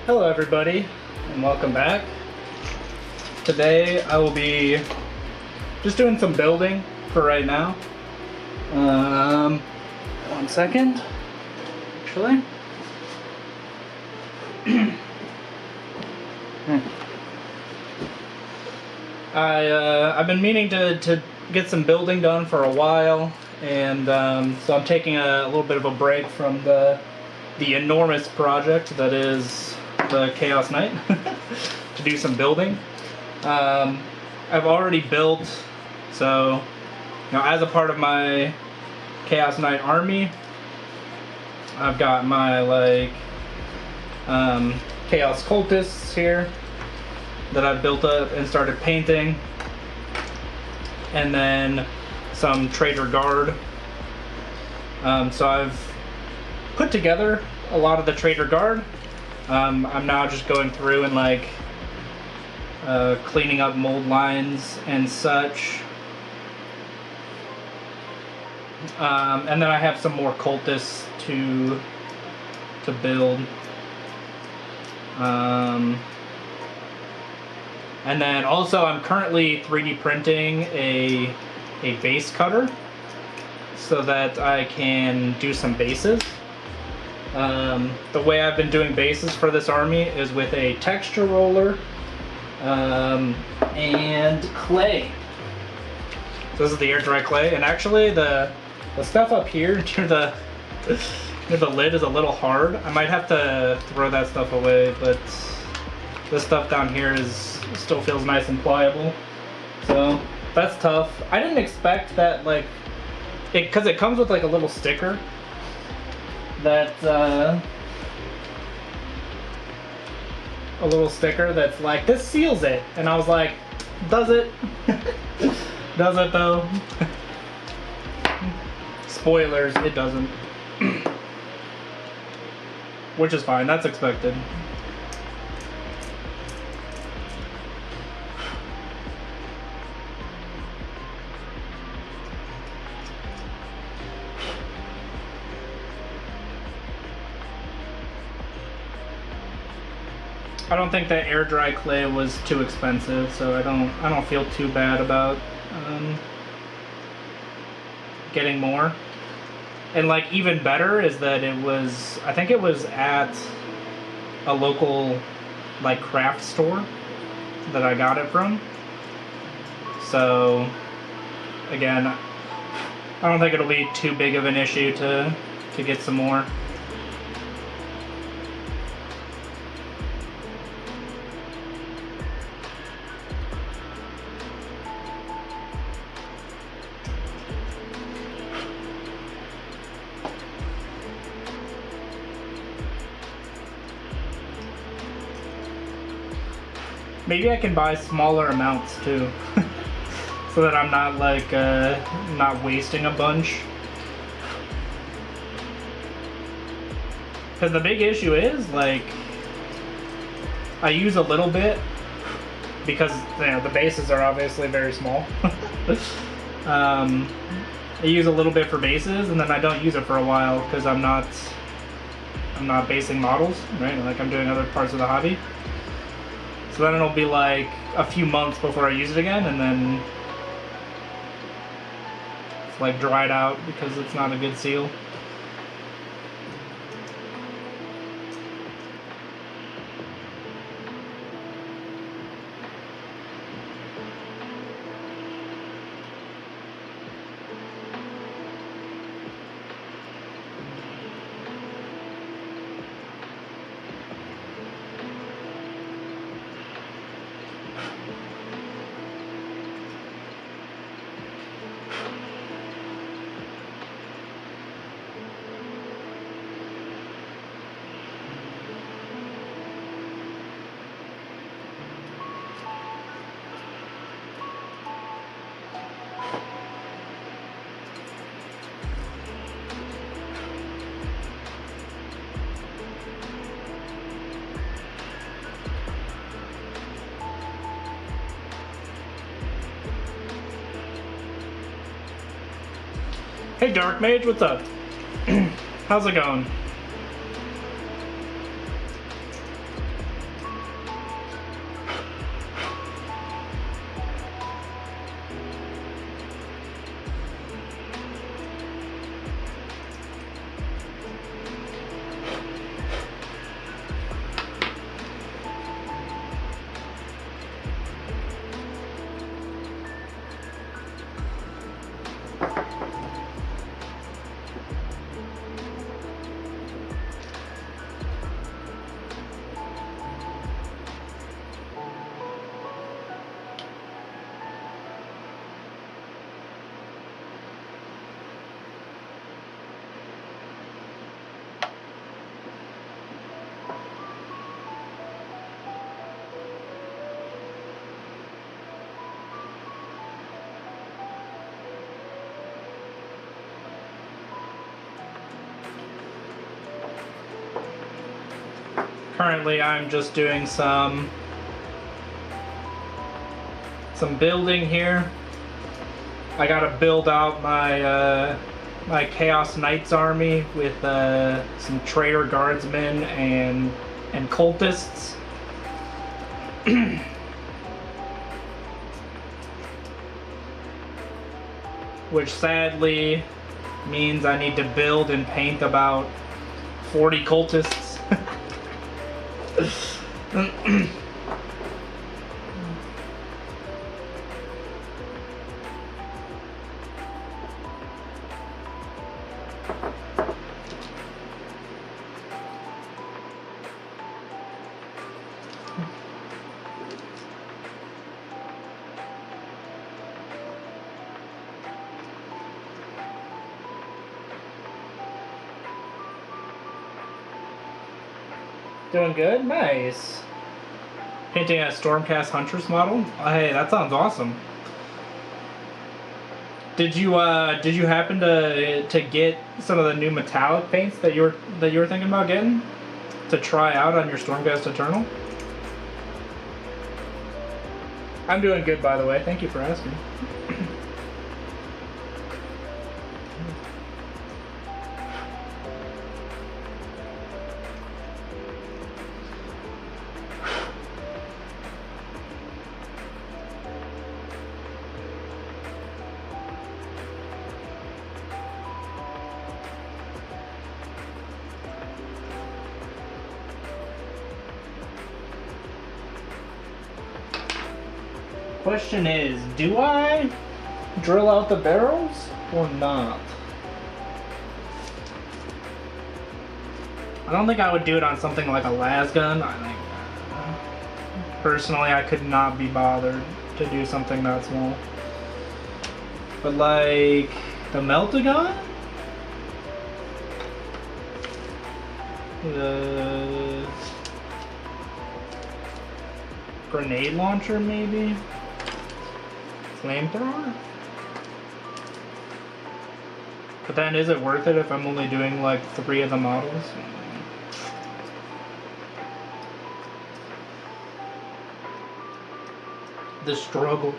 Hello everybody, and welcome back. Today I will be just doing some building for right now. One second, actually. I've been meaning to get some building done for a while, and so I'm taking a little bit of a break from the enormous project that is the Chaos Knight to do some building. I've already built, so as a part of my Chaos Knight army, I've got my Chaos Cultists here that I've built up and started painting, and then some Trader Guard. So I've put together a lot of the Trader Guard. I'm now just going through and cleaning up mold lines and such. And then I have some more cultists to build. And then also I'm currently 3D printing a base cutter so that I can do some bases. The way I've been doing bases for this army is with a texture roller and clay. So this is the air dry clay, and actually the stuff up here near the lid is a little hard. I might have to throw that stuff away, but this stuff down here still feels nice and pliable. So that's tough. I didn't expect that, because it comes with a little sticker that a little sticker that's like, this seals it, and I was like, does it? Does it though? Spoilers, it doesn't. Which is fine, that's expected. I don't think that air dry clay was too expensive, so I don't feel too bad about getting more. And even better is that I think it was at a local craft store that I got it from. So again, I don't think it'll be too big of an issue to get some more. Maybe I can buy smaller amounts too, so that I'm not not wasting a bunch. Because the big issue is I use a little bit because the bases are obviously very small. I use a little bit for bases, and then I don't use it for a while because I'm not basing models, right? I'm doing other parts of the hobby. So then it'll be a few months before I use it again, and then it's dried out because it's not a good seal. Hey Dark Mage, what's up? How's it going? currently I'm just doing some building here. I gotta build out my my Chaos Knights army with some traitor guardsmen and cultists. Which sadly means I need to build and paint about 40 cultists. Doing good? Nice. Painting a Stormcast Huntress model? Oh, hey, that sounds awesome. Did you happen to get some of the new metallic paints that you were thinking about getting to try out on your Stormcast Eternal? I'm doing good, by the way. Thank you for asking. Question is, do I drill out the barrels or not? I don't think I would do it on something like a las gun. I think personally I could not be bothered to do something that small. But like the Meltagun? The grenade launcher maybe? Flamethrower? But then is it worth it if I'm only doing like 3 of the models? The struggle.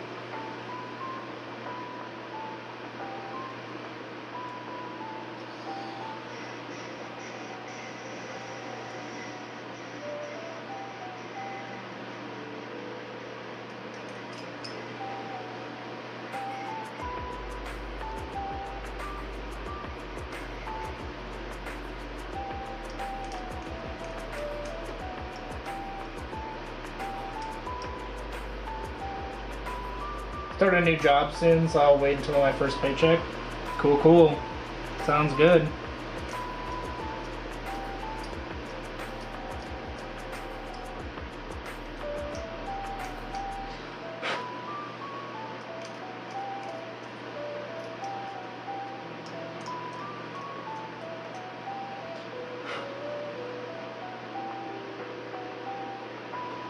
Start a new job soon, so I'll wait until my first paycheck. Cool, cool. Sounds good.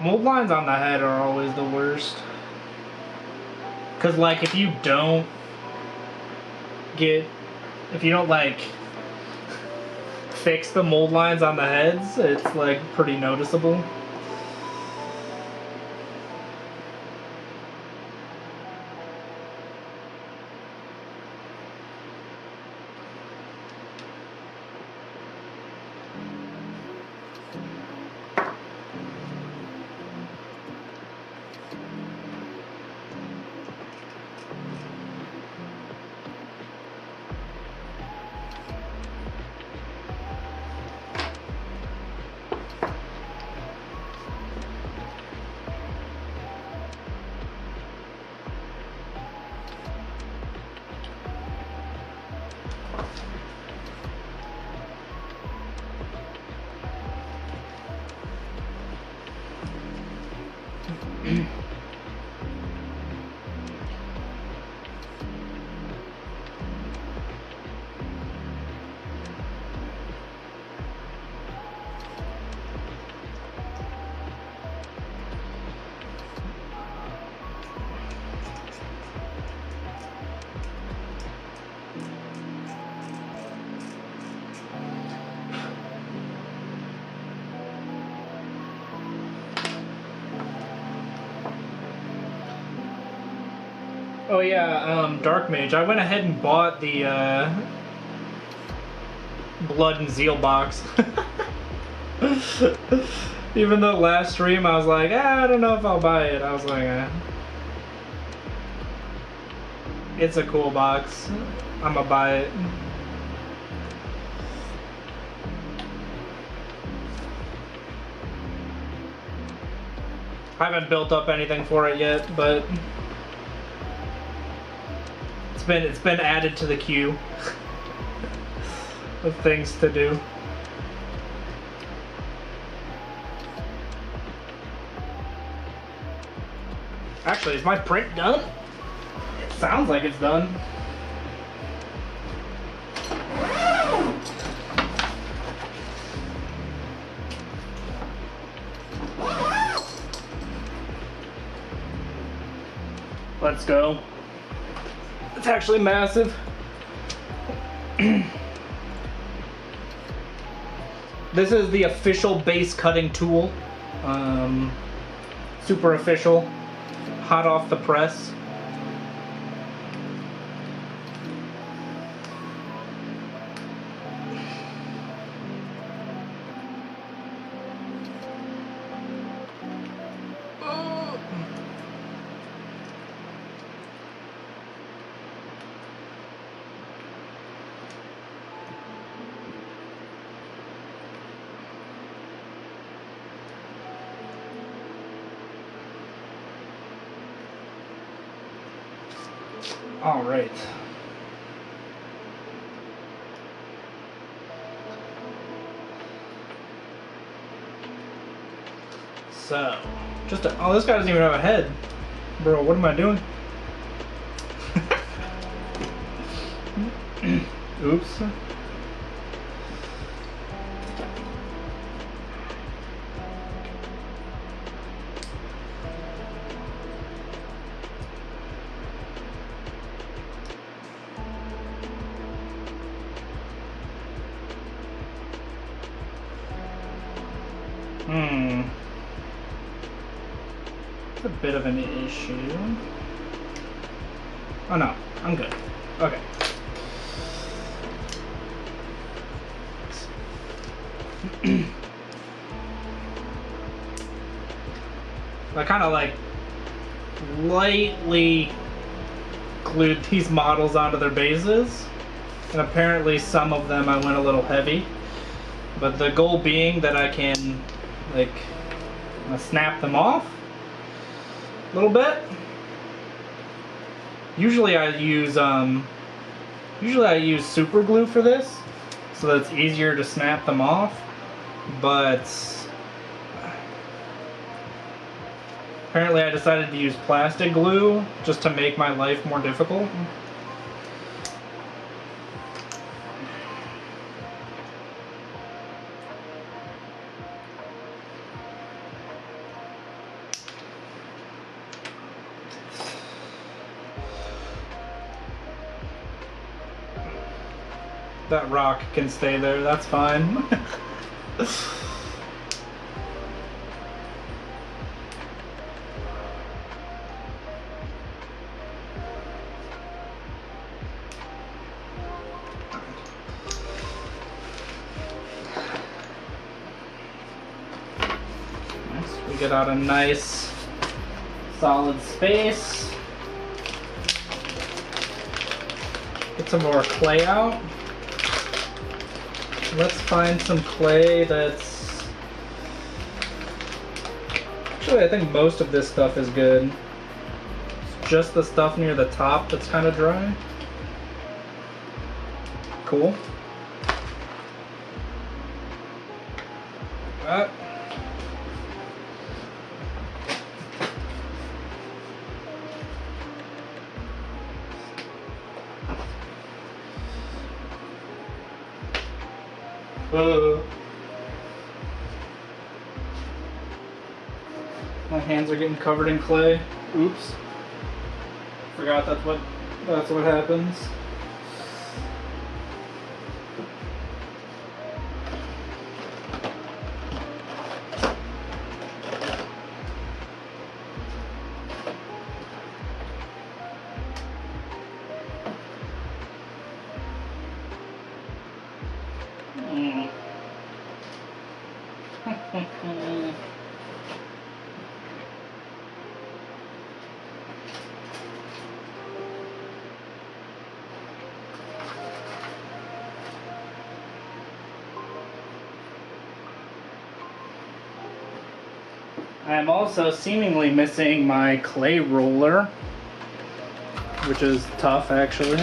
Mold lines on the head are always the worst. Cause like if you don't like fix the mold lines on the heads, it's like pretty noticeable. Oh yeah, Dark Mage. I went ahead and bought the Blood and Zeal box. Even though last stream I was like, I don't know if I'll buy it. I was like, it's a cool box. I'm gonna buy it. I haven't built up anything for it yet, but it's been added to the queue of things to do. Actually, is my print done? It sounds like it's done. Let's go. It's actually massive. This is the official base cutting tool. Super official. Hot off the press. All right. So, oh, this guy doesn't even have a head. Bro, what am I doing? Oops. It's a bit of an issue. Oh no, I'm good. Okay. I kind of like lightly glued these models onto their bases, and apparently some of them I went a little heavy, but the goal being that I can like snap them off a little bit. Usually I use super glue for this, so that it's easier to snap them off, but apparently I decided to use plastic glue just to make my life more difficult. That rock can stay there, that's fine. We get out a nice solid space. Get some more clay out. Let's find some clay that's... Actually, I think most of this stuff is good. It's just the stuff near the top that's kind of dry. Cool. That. My hands are getting covered in clay. Oops. Forgot that's what happens. I am also seemingly missing my clay roller, which is tough actually.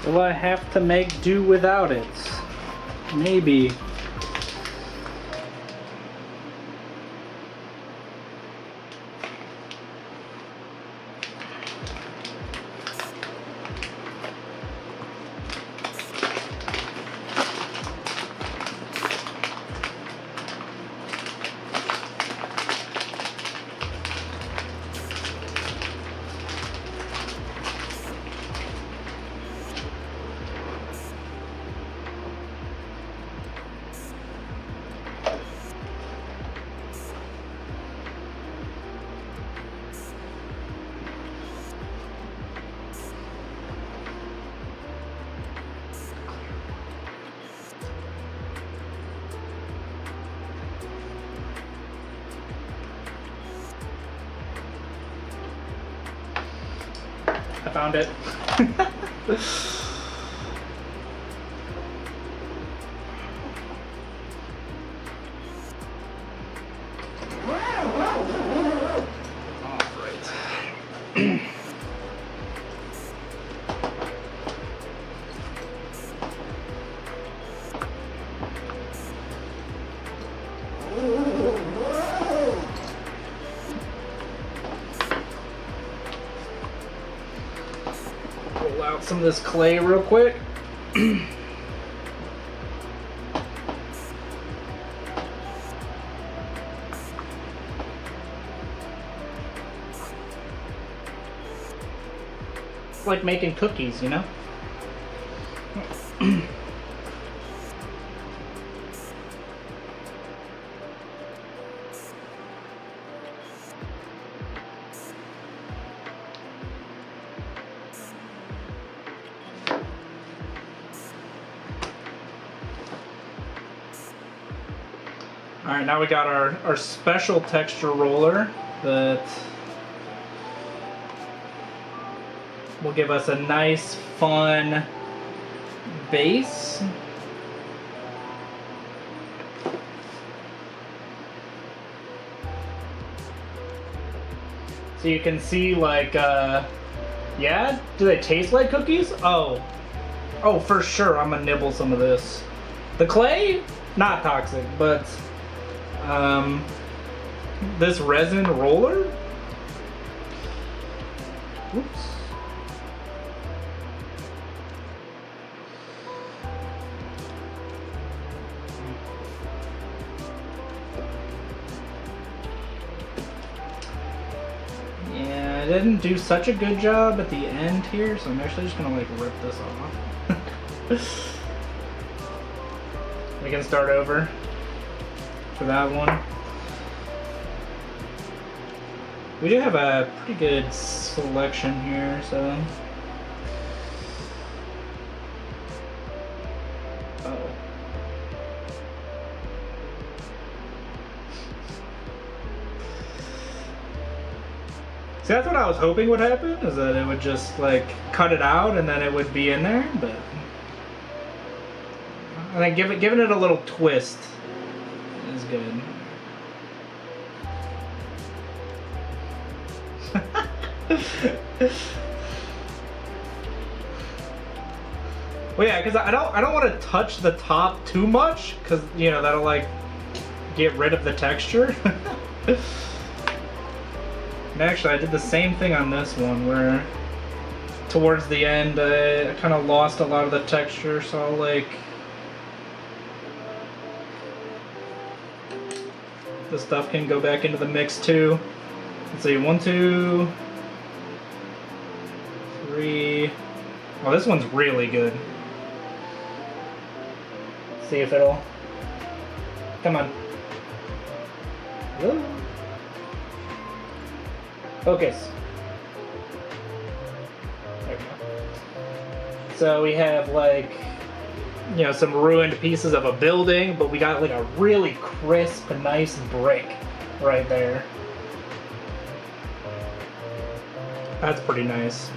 Will I have to make do without it? Maybe. I found it. Roll out some of this clay real quick. It's like making cookies, you know? Alright, now we got our special texture roller that will give us a nice, fun base. So you can see, like, yeah? Do they taste like cookies? Oh, for sure, I'm gonna nibble some of this. The clay, not toxic, but this resin roller? Oops. Yeah, I didn't do such a good job at the end here, so I'm actually just gonna like rip this off. We can start over for that one. We do have a pretty good selection here, so. Oh. See, that's what I was hoping would happen, is that it would just like cut it out and then it would be in there, but I think giving it a little twist is good. Well, yeah, because I don't want to touch the top too much, because you know that'll like get rid of the texture. And actually, I did the same thing on this one, where towards the end, I kind of lost a lot of the texture, so I'll like... This stuff can go back into the mix too. Let's see, 1, 2, 3. Oh, this one's really good. See if it'll... Come on. Woo. Focus. There we go. So we have like, you know, some ruined pieces of a building, but we got like a really crisp, nice brick right there. That's pretty nice.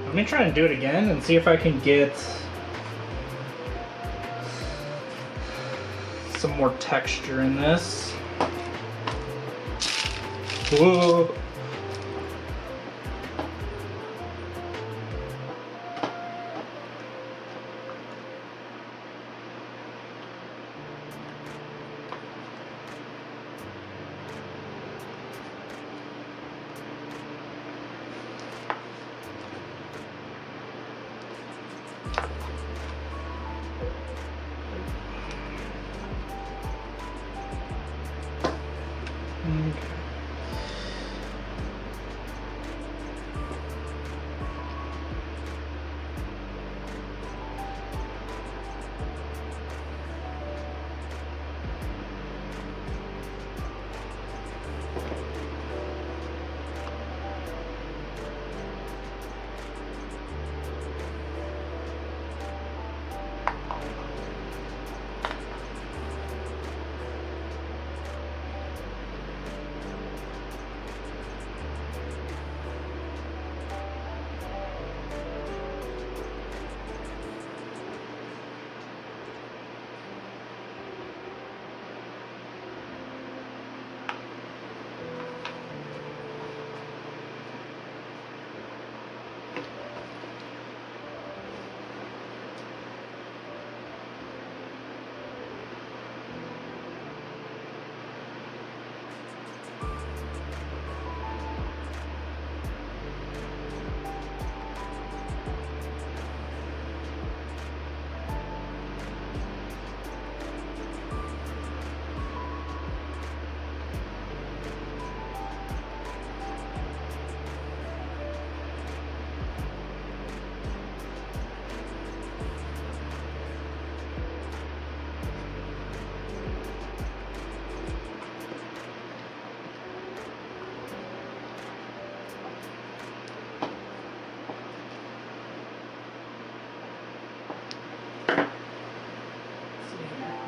Let me try and do it again and see if I can get some more texture in this. Whoa.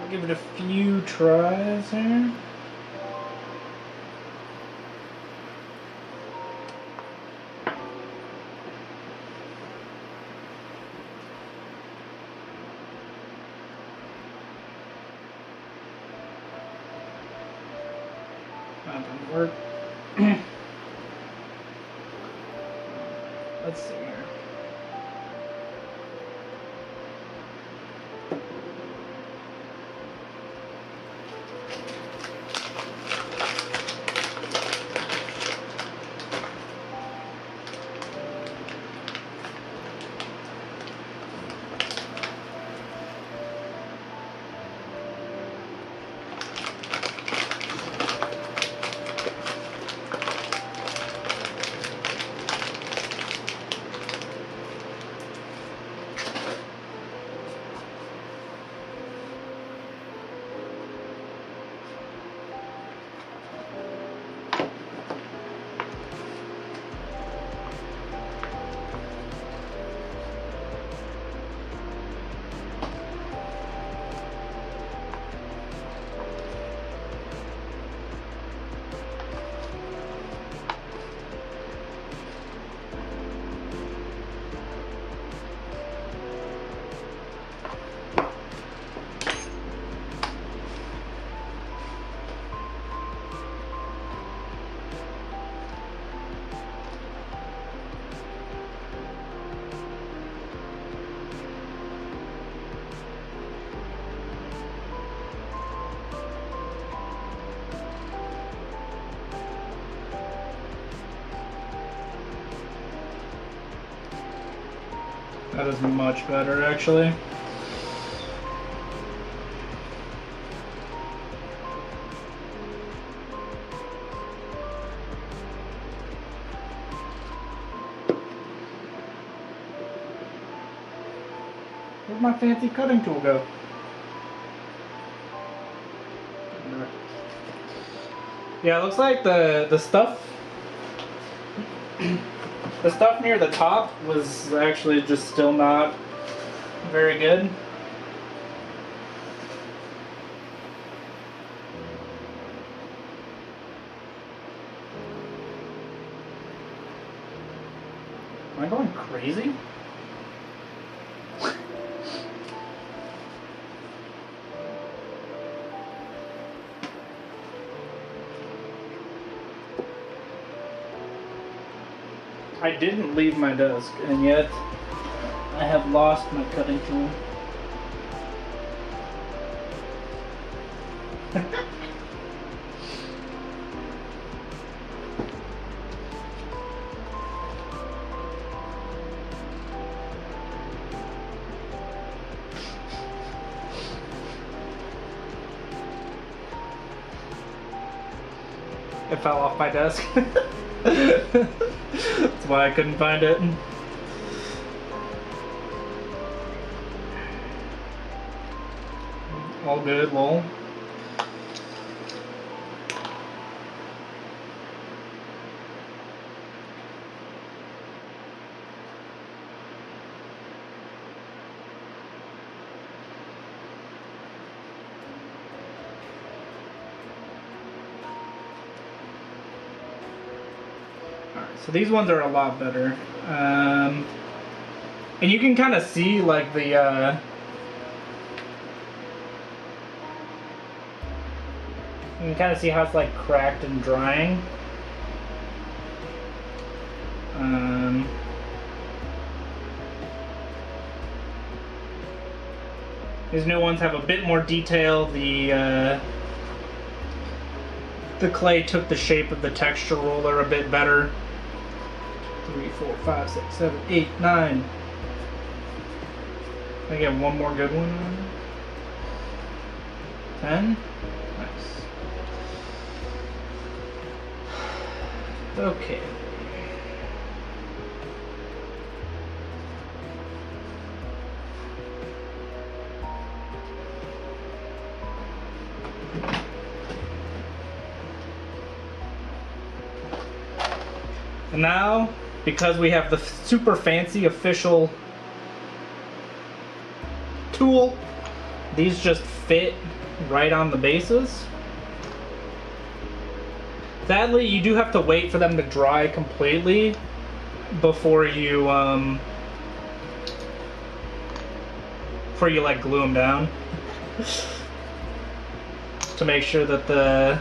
Give it a few tries here. That didn't work. Let's see here. That is much better, actually. Where'd my fancy cutting tool go? Yeah, it looks like the stuff the stuff near the top was actually just still not very good. Am I going crazy? I didn't leave my desk, and yet I have lost my cutting tool. It fell off my desk. That's why I couldn't find it. All good, lol. So these ones are a lot better, and you can kind of see like the you can kind of see how it's like cracked and drying. These new ones have a bit more detail. The clay took the shape of the texture roller a bit better. 3, 4, 5, 6, 7, 8, 9. I get one more good one on 10. Nice. Okay. And now, because we have the super fancy official tool, these just fit right on the bases. Sadly, you do have to wait for them to dry completely before you like glue them down to make sure that the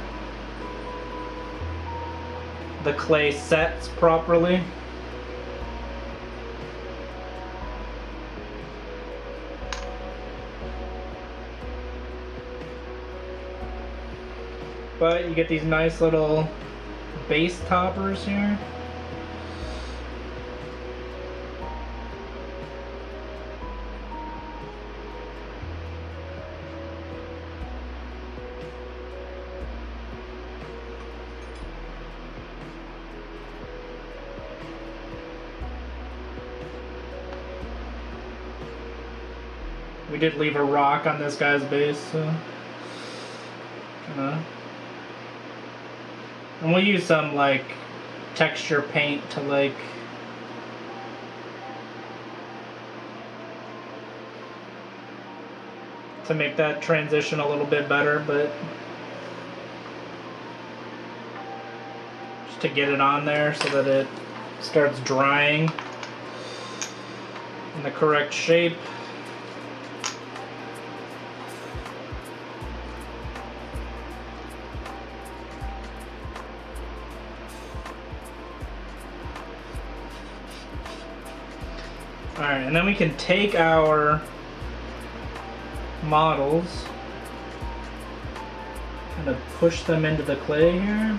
clay sets properly. But you get these nice little base toppers here. We did leave a rock on this guy's base, so and we'll use some like texture paint to like make that transition a little bit better, but just to get it on there so that it starts drying in the correct shape. Alright, and then we can take our models and push them into the clay here.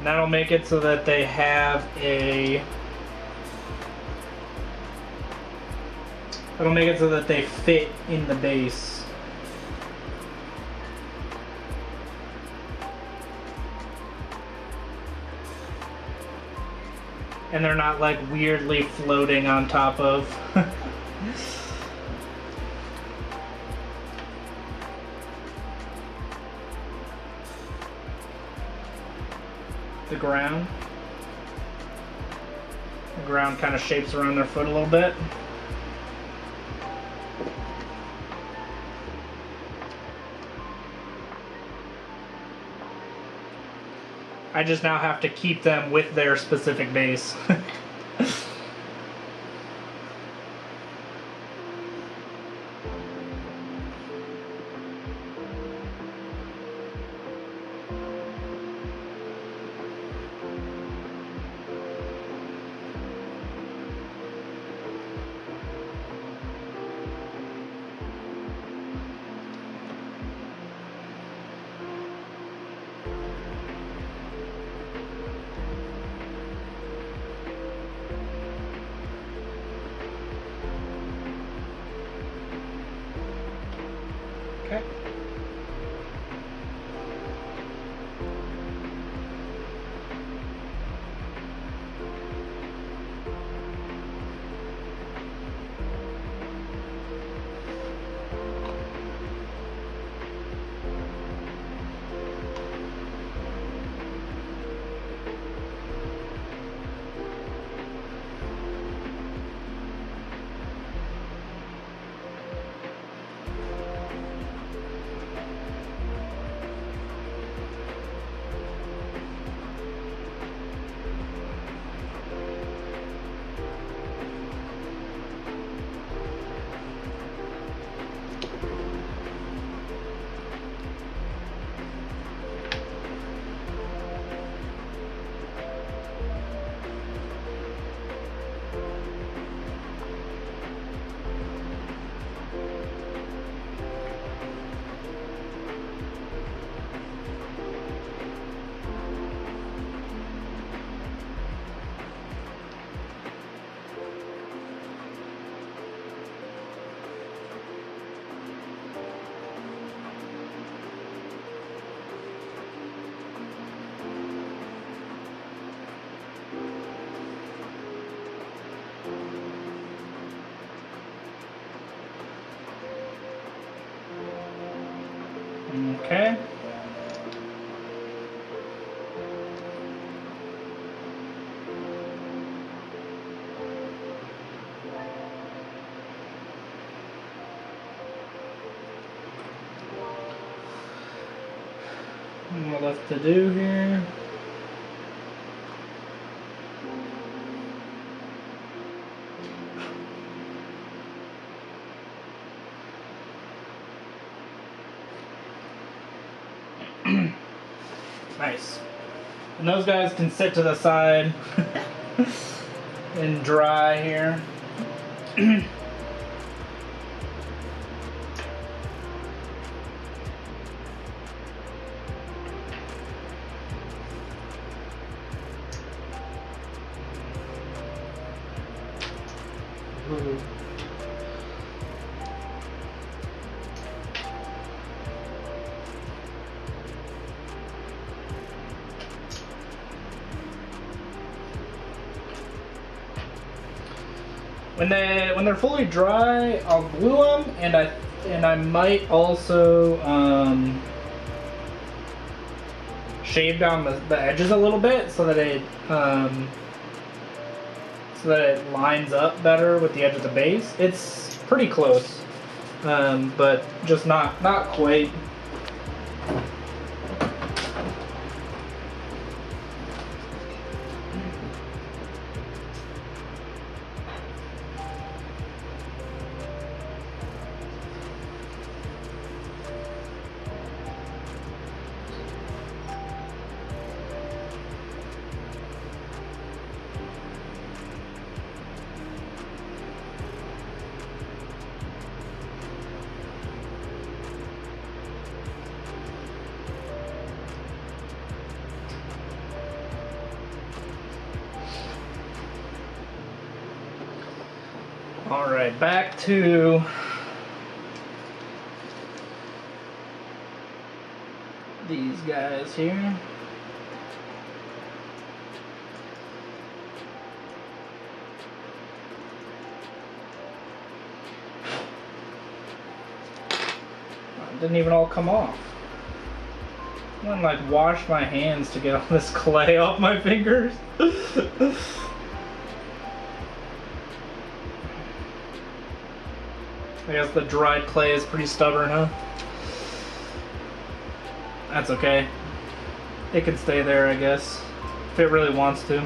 And that'll make it so that they have a... That'll make it so that they fit in the base. And they're not like weirdly floating on top of the ground. The ground kind of shapes around their foot a little bit. I just now have to keep them with their specific base. Okay. Okay. What left to do here? Nice. And those guys can sit to the side and dry here. When they're fully dry, I'll glue them, and I might also shave down the edges a little bit so that it lines up better with the edge of the base. It's pretty close, but just not quite. Alright, back to these guys here. It didn't even all come off. I'm gonna like wash my hands to get all this clay off my fingers. I guess the dried clay is pretty stubborn, huh? That's okay. It can stay there, I guess, if it really wants to.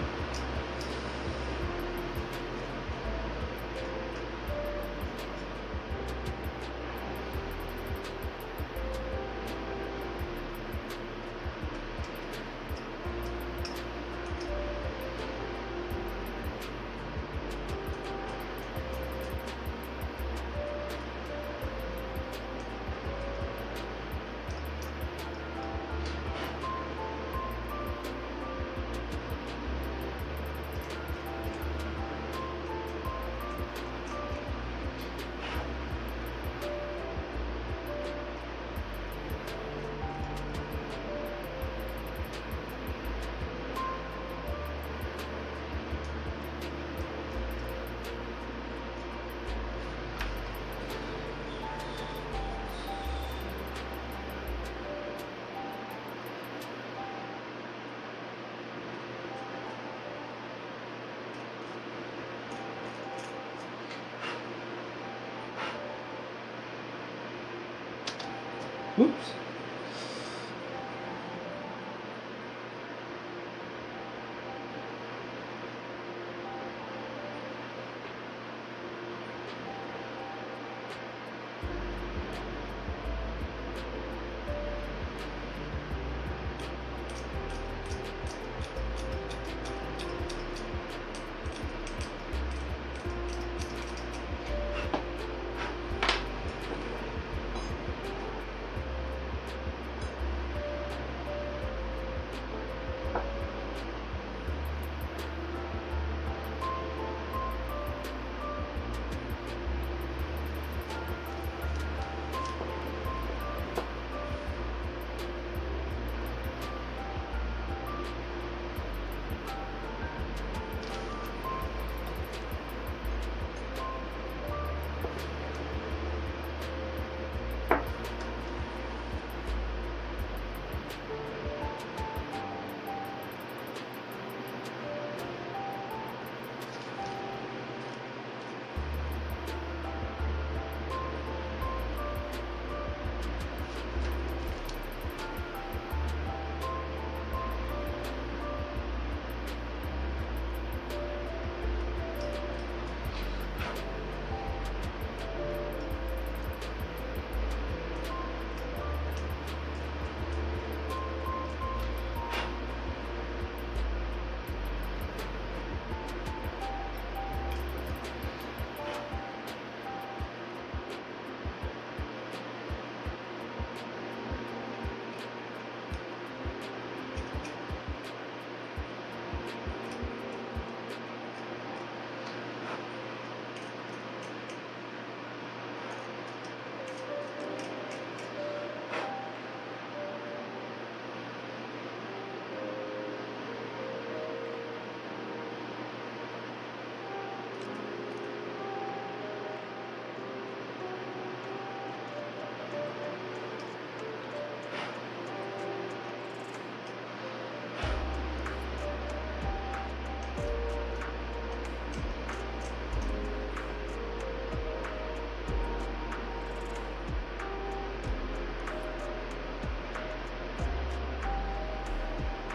Oops.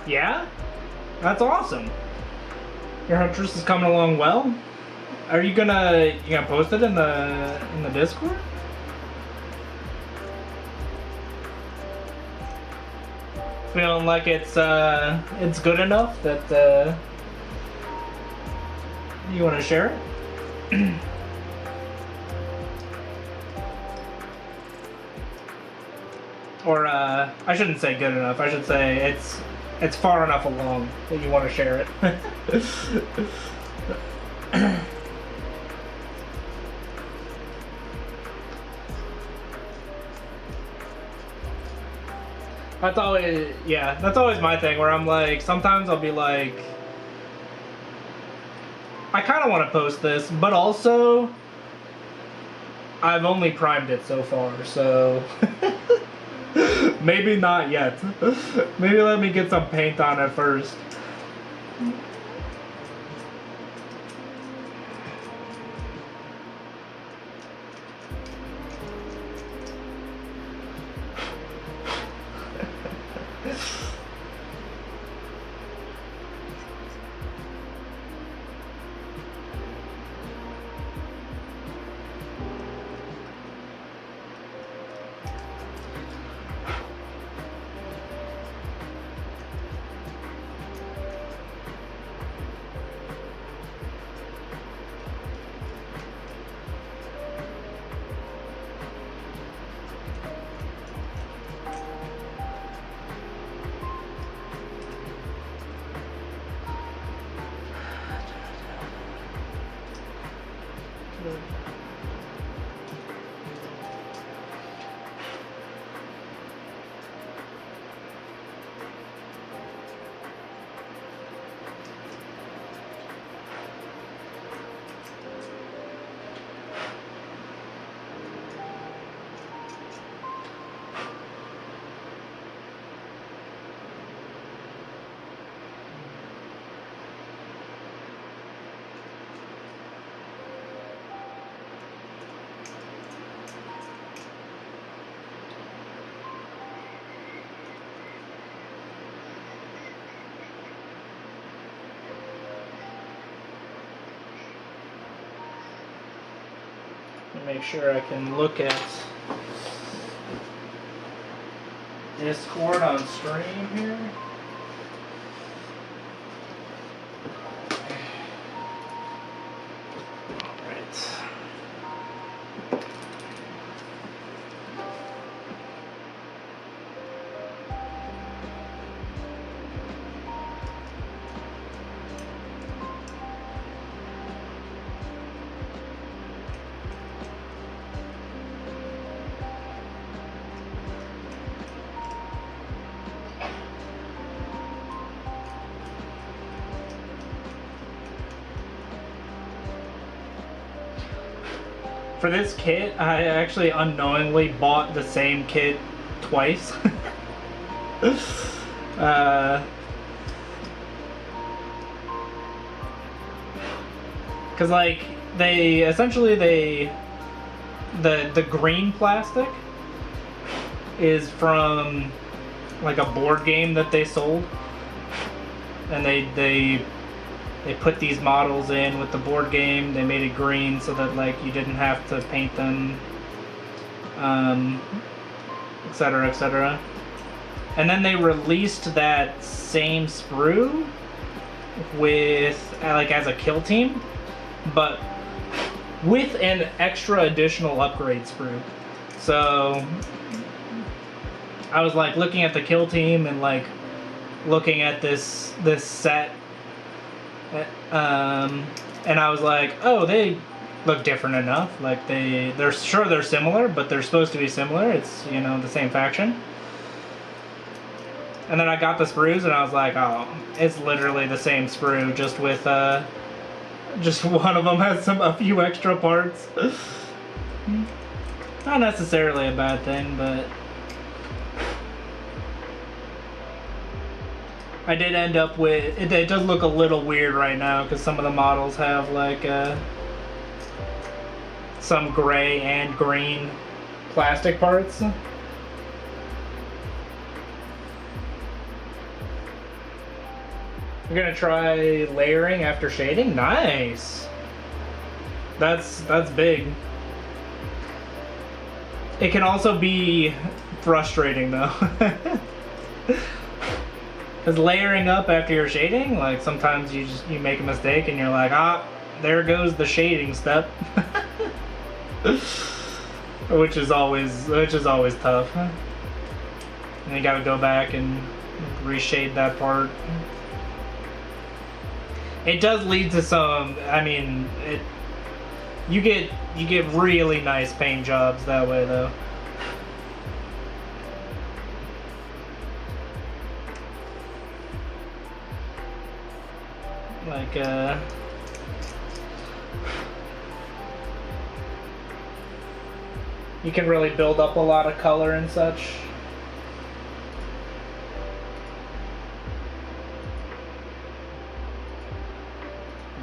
Yeah? That's awesome. Your Huntress is coming along well. Are you gonna post it in the Discord? Feeling like it's good enough that you want to share it? Or I shouldn't say good enough. I should say it's far enough along that you want to share it. That's always, yeah, that's always my thing, where I'm like, sometimes I'll be like, I kind of want to post this, but also, I've only primed it so far, so maybe not yet. Maybe let me get some paint on it first. Make sure I can look at Discord on stream here. Alright. For this kit, I actually unknowingly bought the same kit twice. Cause like the green plastic is from like a board game that they sold, and they put these models in with the board game. They made it green so that like you didn't have to paint them, etc., etc. And then they released that same sprue with like as a kill team, but with an extra additional upgrade sprue. So I was like looking at the kill team and like looking at this set. And I was like, oh, they look different enough. Like they're similar, but they're supposed to be similar. It's, you know, the same faction. And then I got the sprues and I was like, oh, it's literally the same sprue, just with just one of them has a few extra parts. Not necessarily a bad thing, but I did end up with, it does look a little weird right now because some of the models have like some gray and green plastic parts. You're gonna try layering after shading? Nice! That's big. It can also be frustrating though. Because layering up after you're shading, like sometimes you make a mistake and you're like, ah, there goes the shading step. which is always tough. And you gotta go back and reshade that part. It does lead to some, I mean, you get really nice paint jobs that way though. Like, you can really build up a lot of color and such.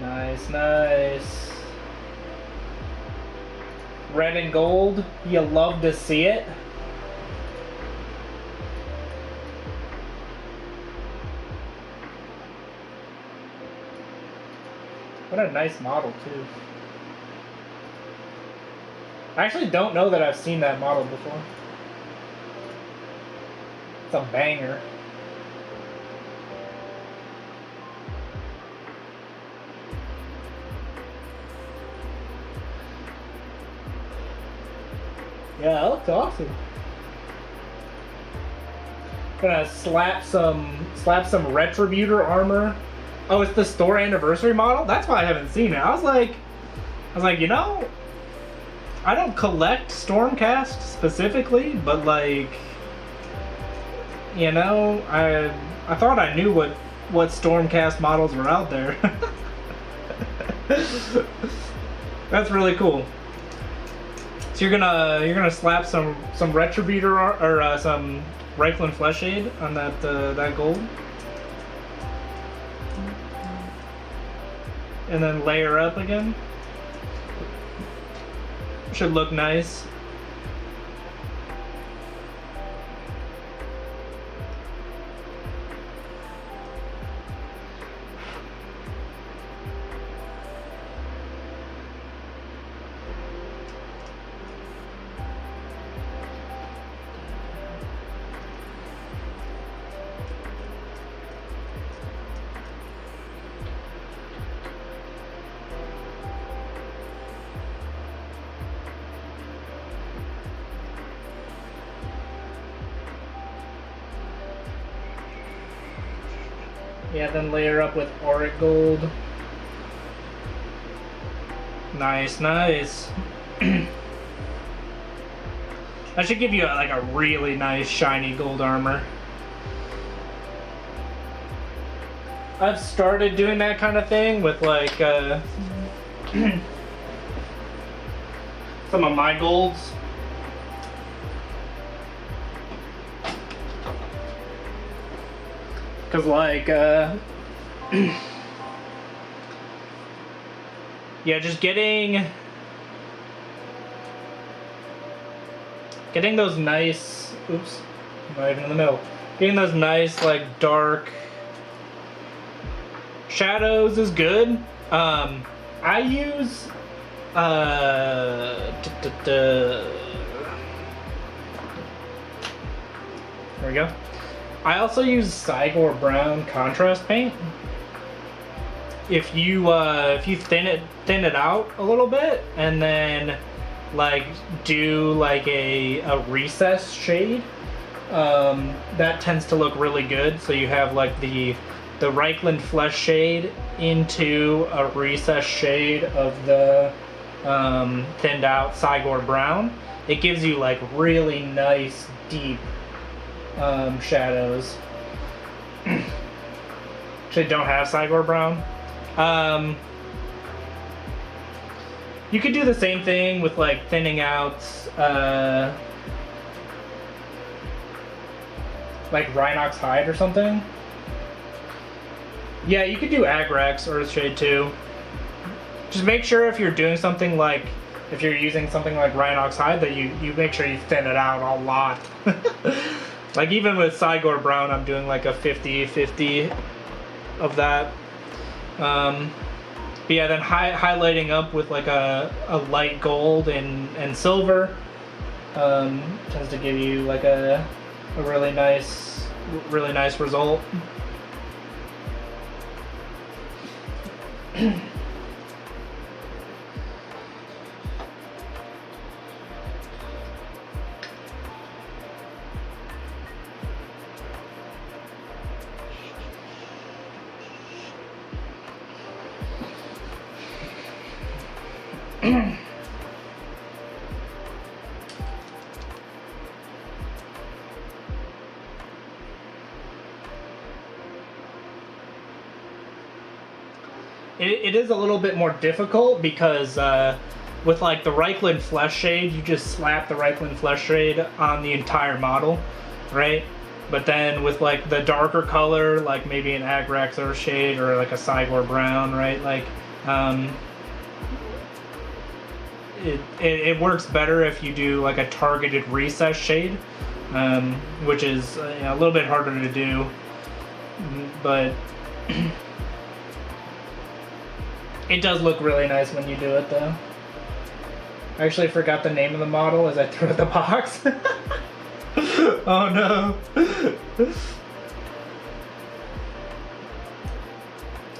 Nice, nice. Red and gold, you love to see it. What a nice model, too. I actually don't know that I've seen that model before. It's a banger. Yeah, that looks awesome. Gonna slap some Retributor armor. Oh, it's the store anniversary model? That's why I haven't seen it. I was like, you know, I don't collect Stormcast specifically, but like, you know, I thought I knew what Stormcast models were out there. That's really cool. So you're gonna slap some Retributor or some Rifle and Flesh Shade on that gold, and then layer up again. Should look nice. Yeah, then layer up with auric gold. Nice, nice. That should give you like a really nice shiny gold armor. I've started doing that kind of thing with like some of my golds. Cause like, yeah, just getting those nice, oops, not even in the middle. Getting those nice like dark shadows is good. I use there we go. I also use Cygor Brown contrast paint. If you thin it out a little bit and then like do like a recess shade, that tends to look really good. So you have like the Reichland Flesh shade into a recess shade of the thinned out Cygor Brown. It gives you like really nice deep shadows. Actually don't have Cygor Brown. You could do the same thing with like thinning out like Rhinox Hide or something. Yeah, you could do Agrax Earthshade too. Just make sure if you're doing something like, if you're using something like Rhinox Hide, that you make sure you thin it out a lot. Like even with Cygor Brown, I'm doing like a 50-50 of that. But yeah, then highlighting up with like a light gold and silver tends to give you like a really nice result. it is a little bit more difficult because with like the Reichland flesh shade, you just slap the Reichland flesh shade on the entire model, right? But then with like the darker color, like maybe an Agrax shade or like a Cygor brown, right? Like it works better if you do like a targeted recess shade, which is a little bit harder to do, but it does look really nice when you do it though. I actually forgot the name of the model as I threw out the box. Oh no.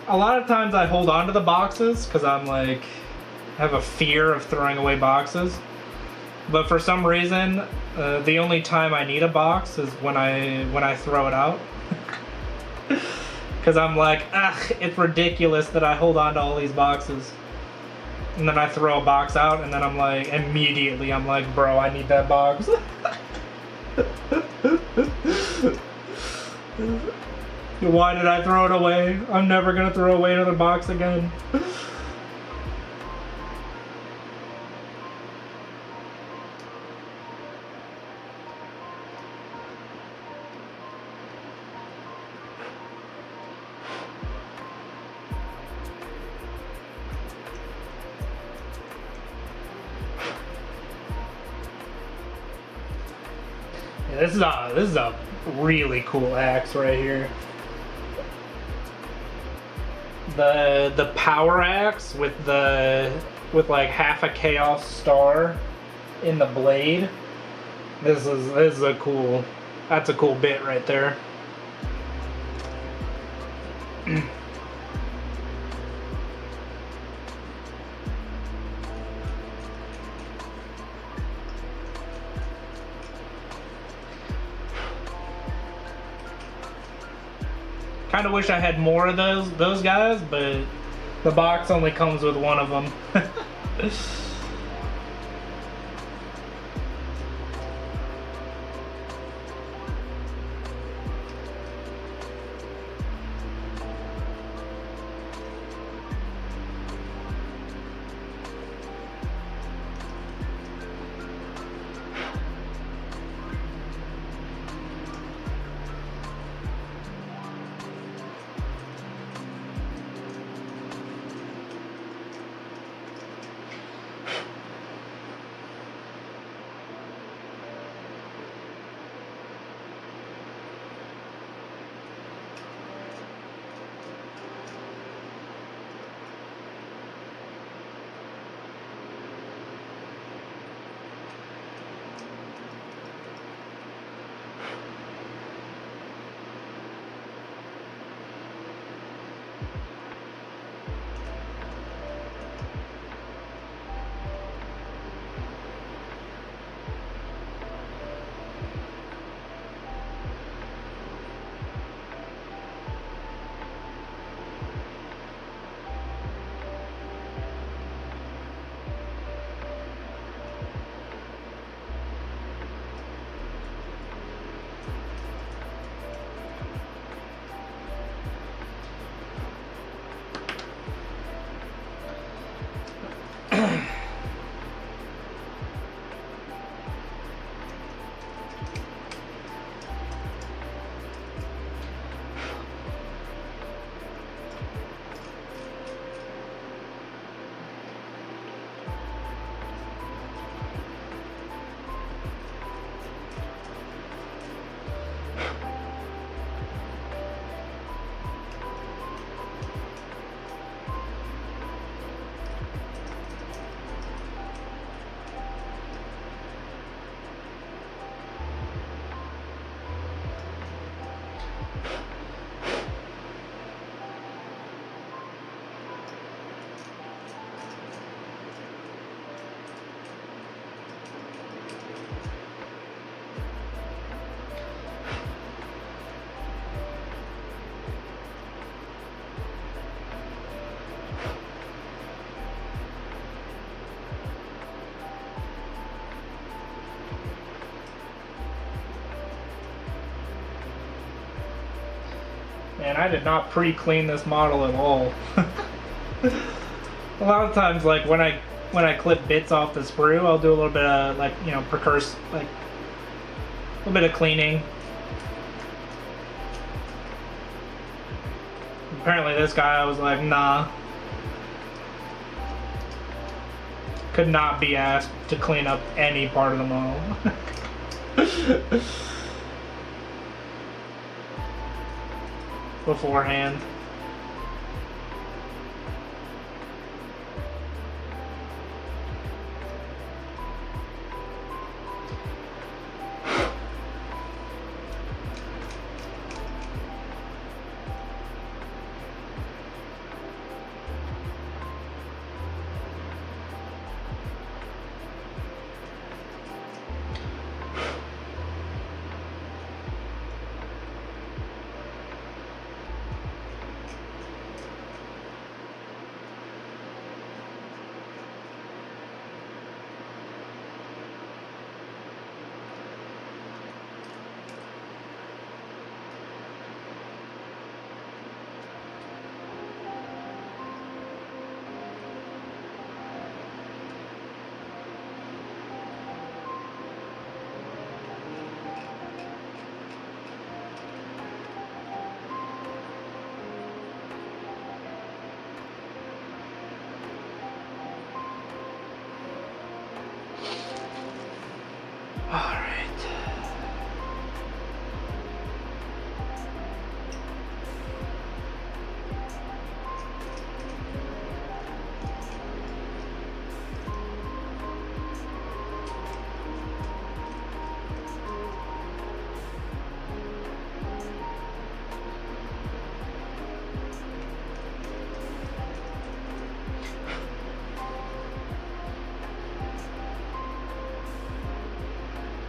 A lot of times I hold on to the boxes because I'm like, I have a fear of throwing away boxes. But for some reason, the only time I need a box is when I throw it out. Because I'm like, ugh, it's ridiculous that I hold on to all these boxes. And then I throw a box out, and then I'm like, immediately I'm like, bro, I need that box. Why did I throw it away? I'm never gonna throw away another box again. This is a really cool axe right here. The power axe with like half a chaos star in the blade. This is a cool. That's a cool bit right there. Kind of wish I had more of those guys, but the box only comes with one of them. Man, I did not pre-clean this model at all. A lot of times, like when I clip bits off the sprue, I'll do a little bit of like, you know, precursor, like a little bit of cleaning. Apparently this guy was like, nah. Could not be asked to clean up any part of the model. Beforehand.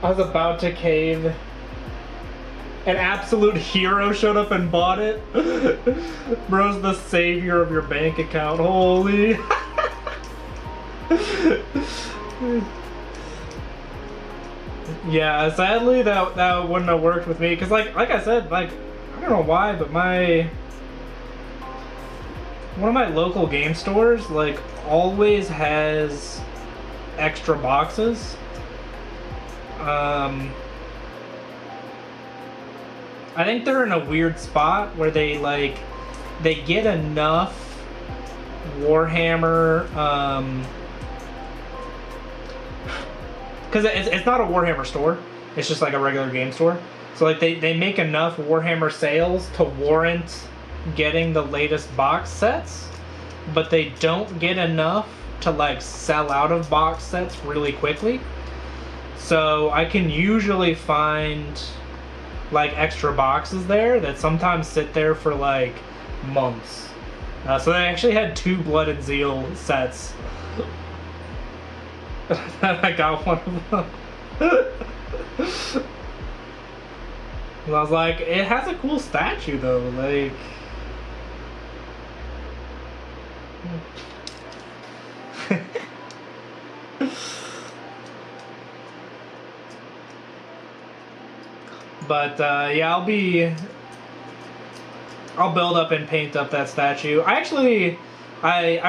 I was about to cave. An absolute hero showed up and bought it. Bro's the savior of your bank account. Holy. Yeah, sadly that wouldn't have worked with me, because like I said, like, I don't know why, but one of my local game stores like always has extra boxes. I think they're in a weird spot where they get enough Warhammer, because it's not a Warhammer store, it's just like a regular game store. So like they make enough Warhammer sales to warrant getting the latest box sets, but they don't get enough to like sell out of box sets really quickly. So I can usually find like extra boxes there that sometimes sit there for like months. So they actually had 2 Blood and Zeal sets. I got one of them. And I was like, it has a cool statue though, like. But yeah, I'll build up and paint up that statue. I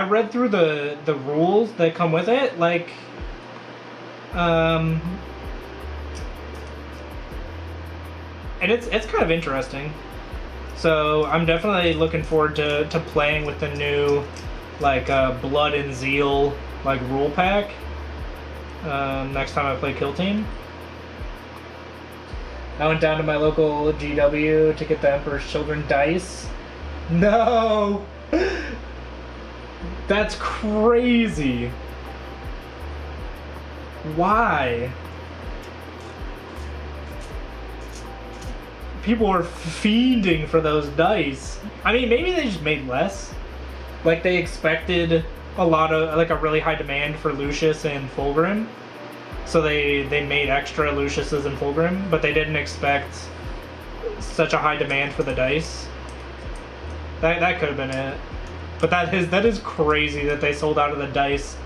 read through the rules that come with it, like, and it's kind of interesting. So I'm definitely looking forward to playing with the new like Blood and Zeal like rule pack next time I play Kill Team. I went down to my local GW to get the Emperor's Children dice. No! That's crazy. Why? People are fiending for those dice. I mean, maybe they just made less. Like, they expected a lot of, like, a really high demand for Lucius and Fulgrim. So they made extra Luciuses and Fulgrim, but they didn't expect such a high demand for the dice. That could have been it. But that is crazy that they sold out of the dice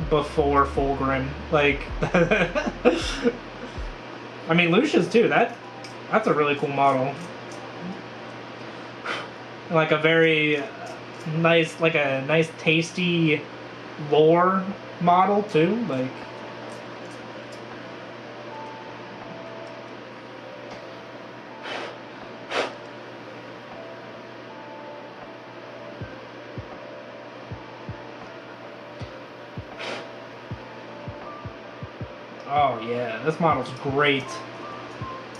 before Fulgrim. Like, I mean, Lucius too. That's a really cool model. Like a very nice, like a nice tasty lore model too. Like, oh yeah, this model's great.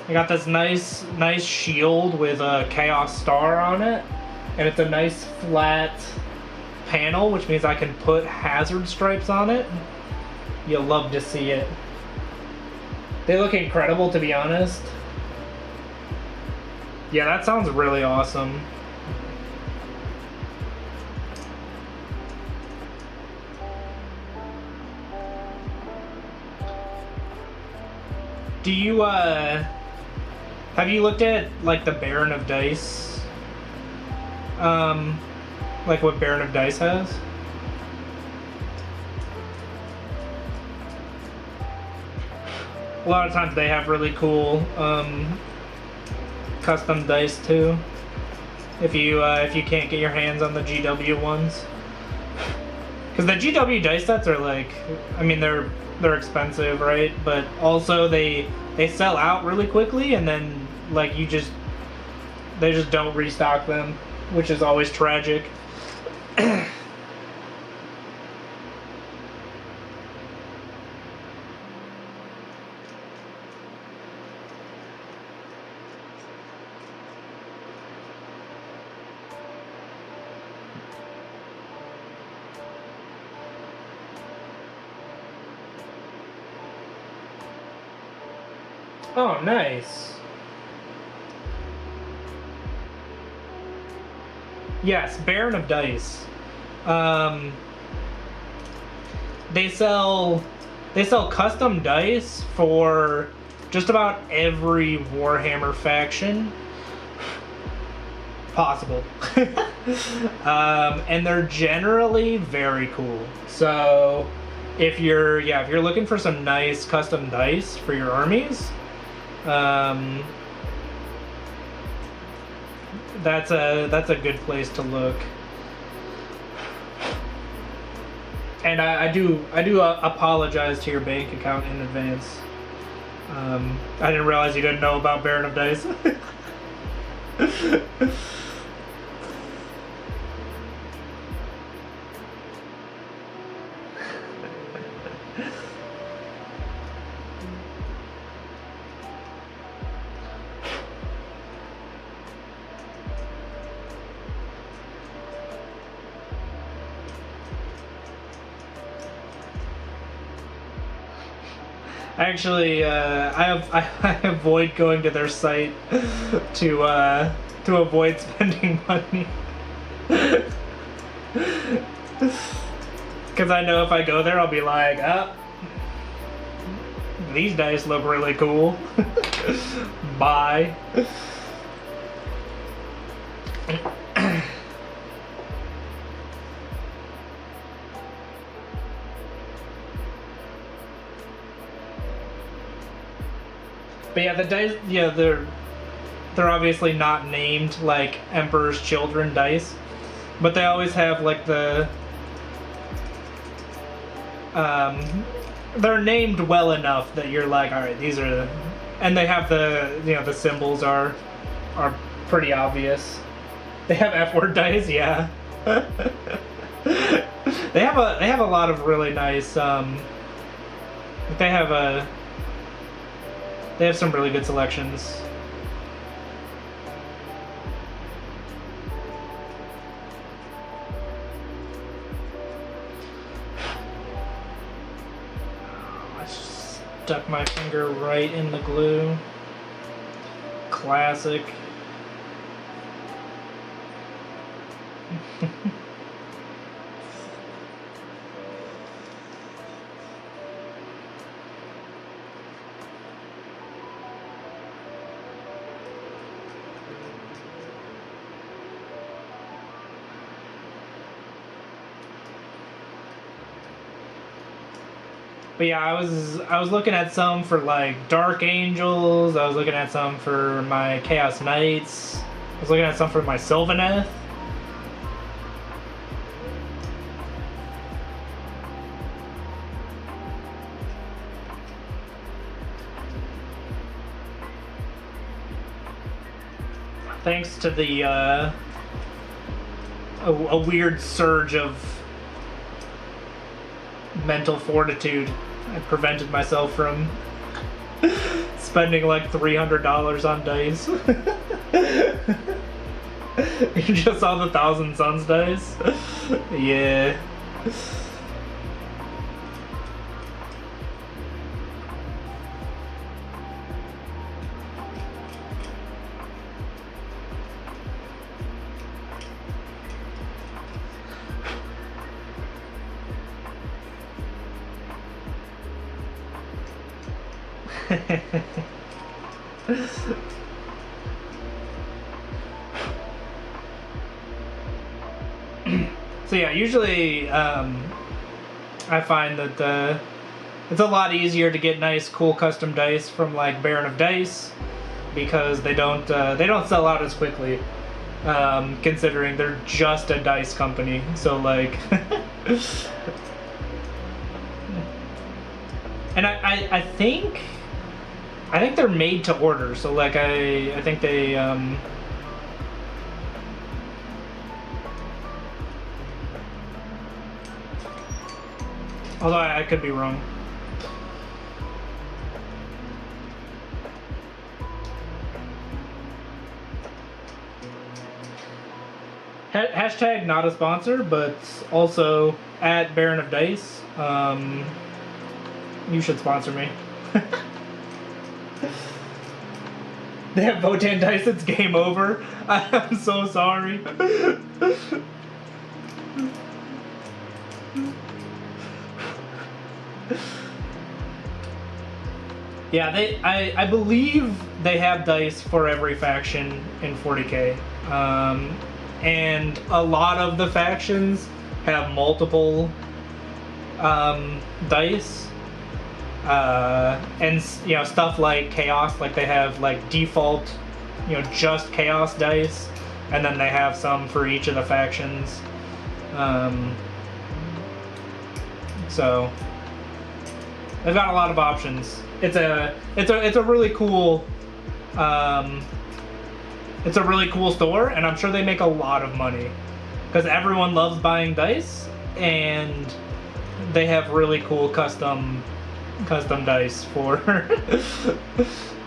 I got this nice shield with a Chaos Star on it, and it's a nice flat panel, which means I can put hazard stripes on it. You'll love to see it. They look incredible, to be honest. Yeah, that sounds really awesome. Do you, have you looked at, like, the Baron of Dice? Like what Baron of Dice has? A lot of times they have really cool, custom dice too. If you can't get your hands on the GW ones. Because the GW dice sets are like, I mean, they're expensive, right? But also they sell out really quickly, and then like they just don't restock them, which is always tragic. Oh, nice. Yes, Baron of Dice. They sell custom dice for just about every Warhammer faction possible. And they're generally very cool. So if you're looking for some nice custom dice for your armies, that's a good place to look. And I do apologize to your bank account in advance. I didn't realize you didn't know about Baron of Dice. Actually, I avoid going to their site to avoid spending money. Because I know if I go there, I'll be like, oh, these dice look really cool. Bye. But yeah, the dice, yeah, they're obviously not named like Emperor's Children dice, but they always have like they're named well enough that you're like, all right, these are, and they have the symbols are pretty obvious. They have F-word dice, yeah. They have a lot of really nice. They have some really good selections. I stuck my finger right in the glue. Classic. But yeah, I was looking at some for like Dark Angels. I was looking at some for my Chaos Knights. I was looking at some for my Sylvaneth. thanks to the a weird surge of mental fortitude, I prevented myself from spending like $300 on dice. You just saw the Thousand Suns dice? Yeah. So yeah, usually I find that it's a lot easier to get nice, cool custom dice from like Baron of Dice because they don't sell out as quickly, considering they're just a dice company. So like, and I think they're made to order. So like I think they although I could be wrong. Hashtag not a sponsor, but also at Baron of Dice. You should sponsor me. They have Votan dice, it's game over. I'm so sorry. Yeah, I believe they have dice for every faction in 40K. And a lot of the factions have multiple dice. And you know, stuff like Chaos, like they have like default, you know, just Chaos dice, and then they have some for each of the factions. So they've got a lot of options. It's a really cool it's a really cool store, and I'm sure they make a lot of money because everyone loves buying dice, and they have really cool custom dice for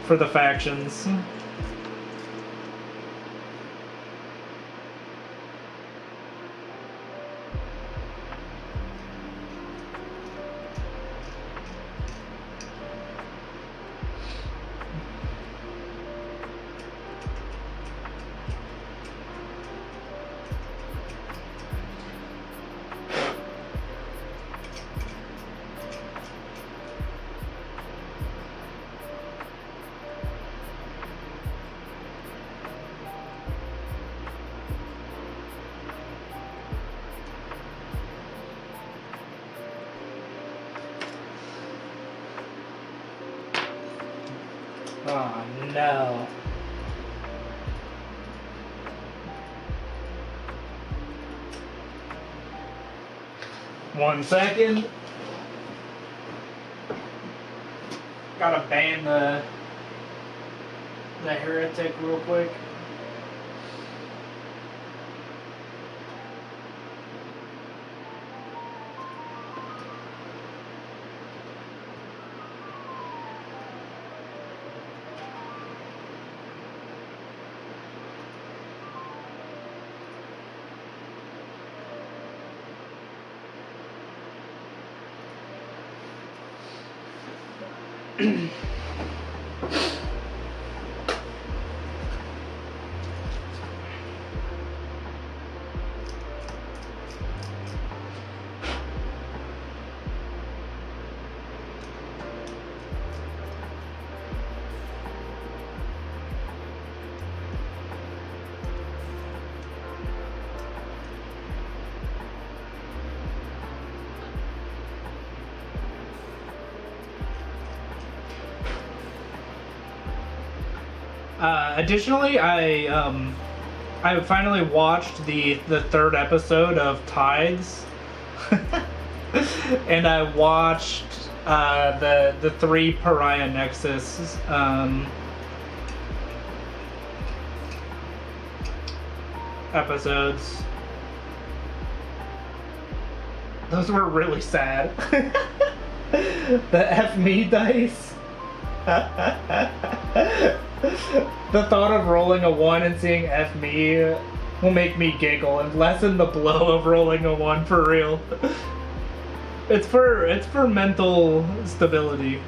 for the factions. Oh no. One second. Gotta ban the heretic real quick. Additionally, I finally watched the third episode of Tides, and I watched the 3 Pariah Nexus episodes. Those were really sad. The F me dice. The thought of rolling a 1 and seeing F me will make me giggle and lessen the blow of rolling a 1 for real. It's for mental stability.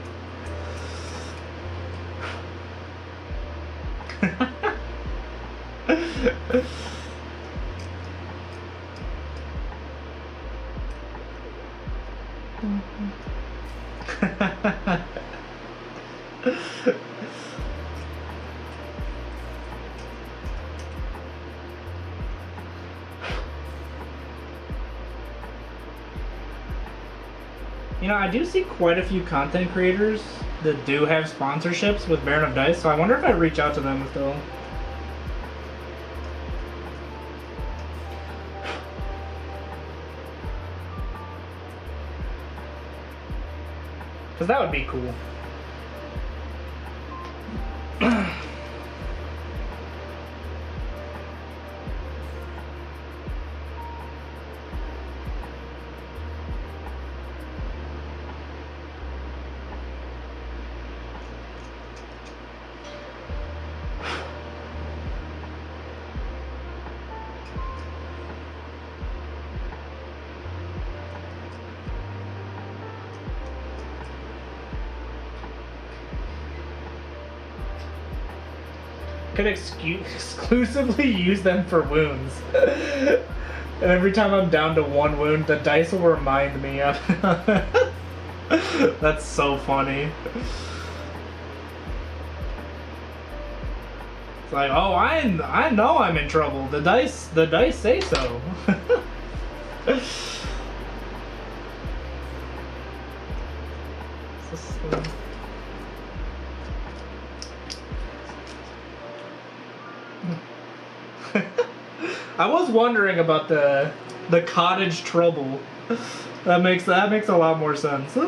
You know, I do see quite a few content creators that do have sponsorships with Baron of Dice, so I wonder if I reach out to them still. Because that would be cool. Could exclusively use them for wounds. And every time I'm down to 1 wound, the dice will remind me of. That's so funny. It's like, oh, I know I'm in trouble. The dice say so. I was wondering about the cottage trouble. That makes a lot more sense.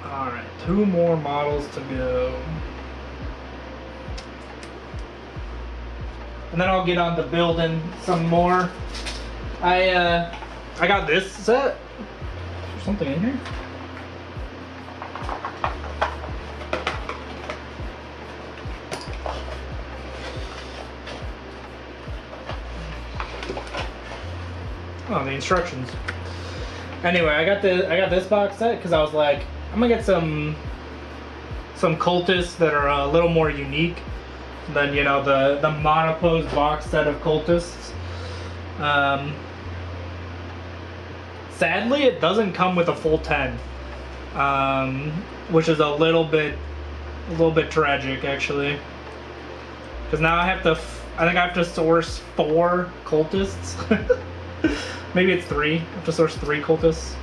Alright, 2 more models to go. And then I'll get on to building some more. I got this set. Is there something in here? Oh, the instructions. Anyway, I got this box set because I was like, I'm gonna get some cultists that are a little more unique than, you know, the monopose box set of cultists. Sadly, it doesn't come with a full 10, which is a little bit tragic actually. Because now I think I have to source 4 cultists. Maybe it's 3. I have to source 3 cultists.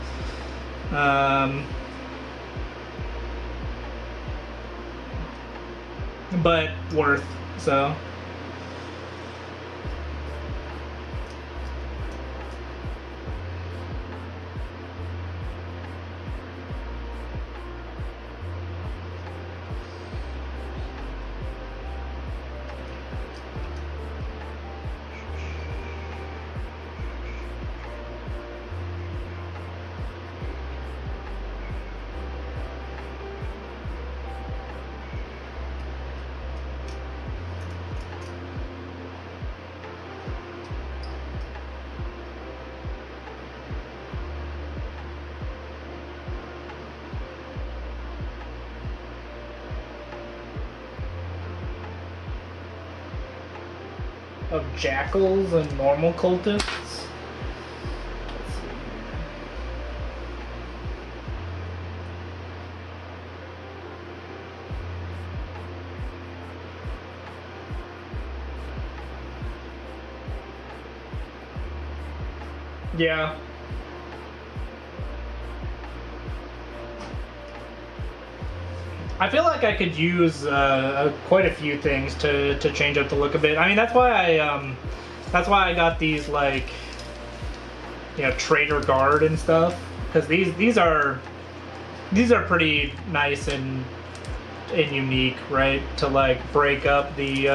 But worth, so. Of jackals and normal cultists. Let's see. Yeah. I feel like I could use quite a few things to change up the look a bit. I mean, that's why I got these, like, you know, Trader Guard and stuff, because these are pretty nice and unique, right? To like break up the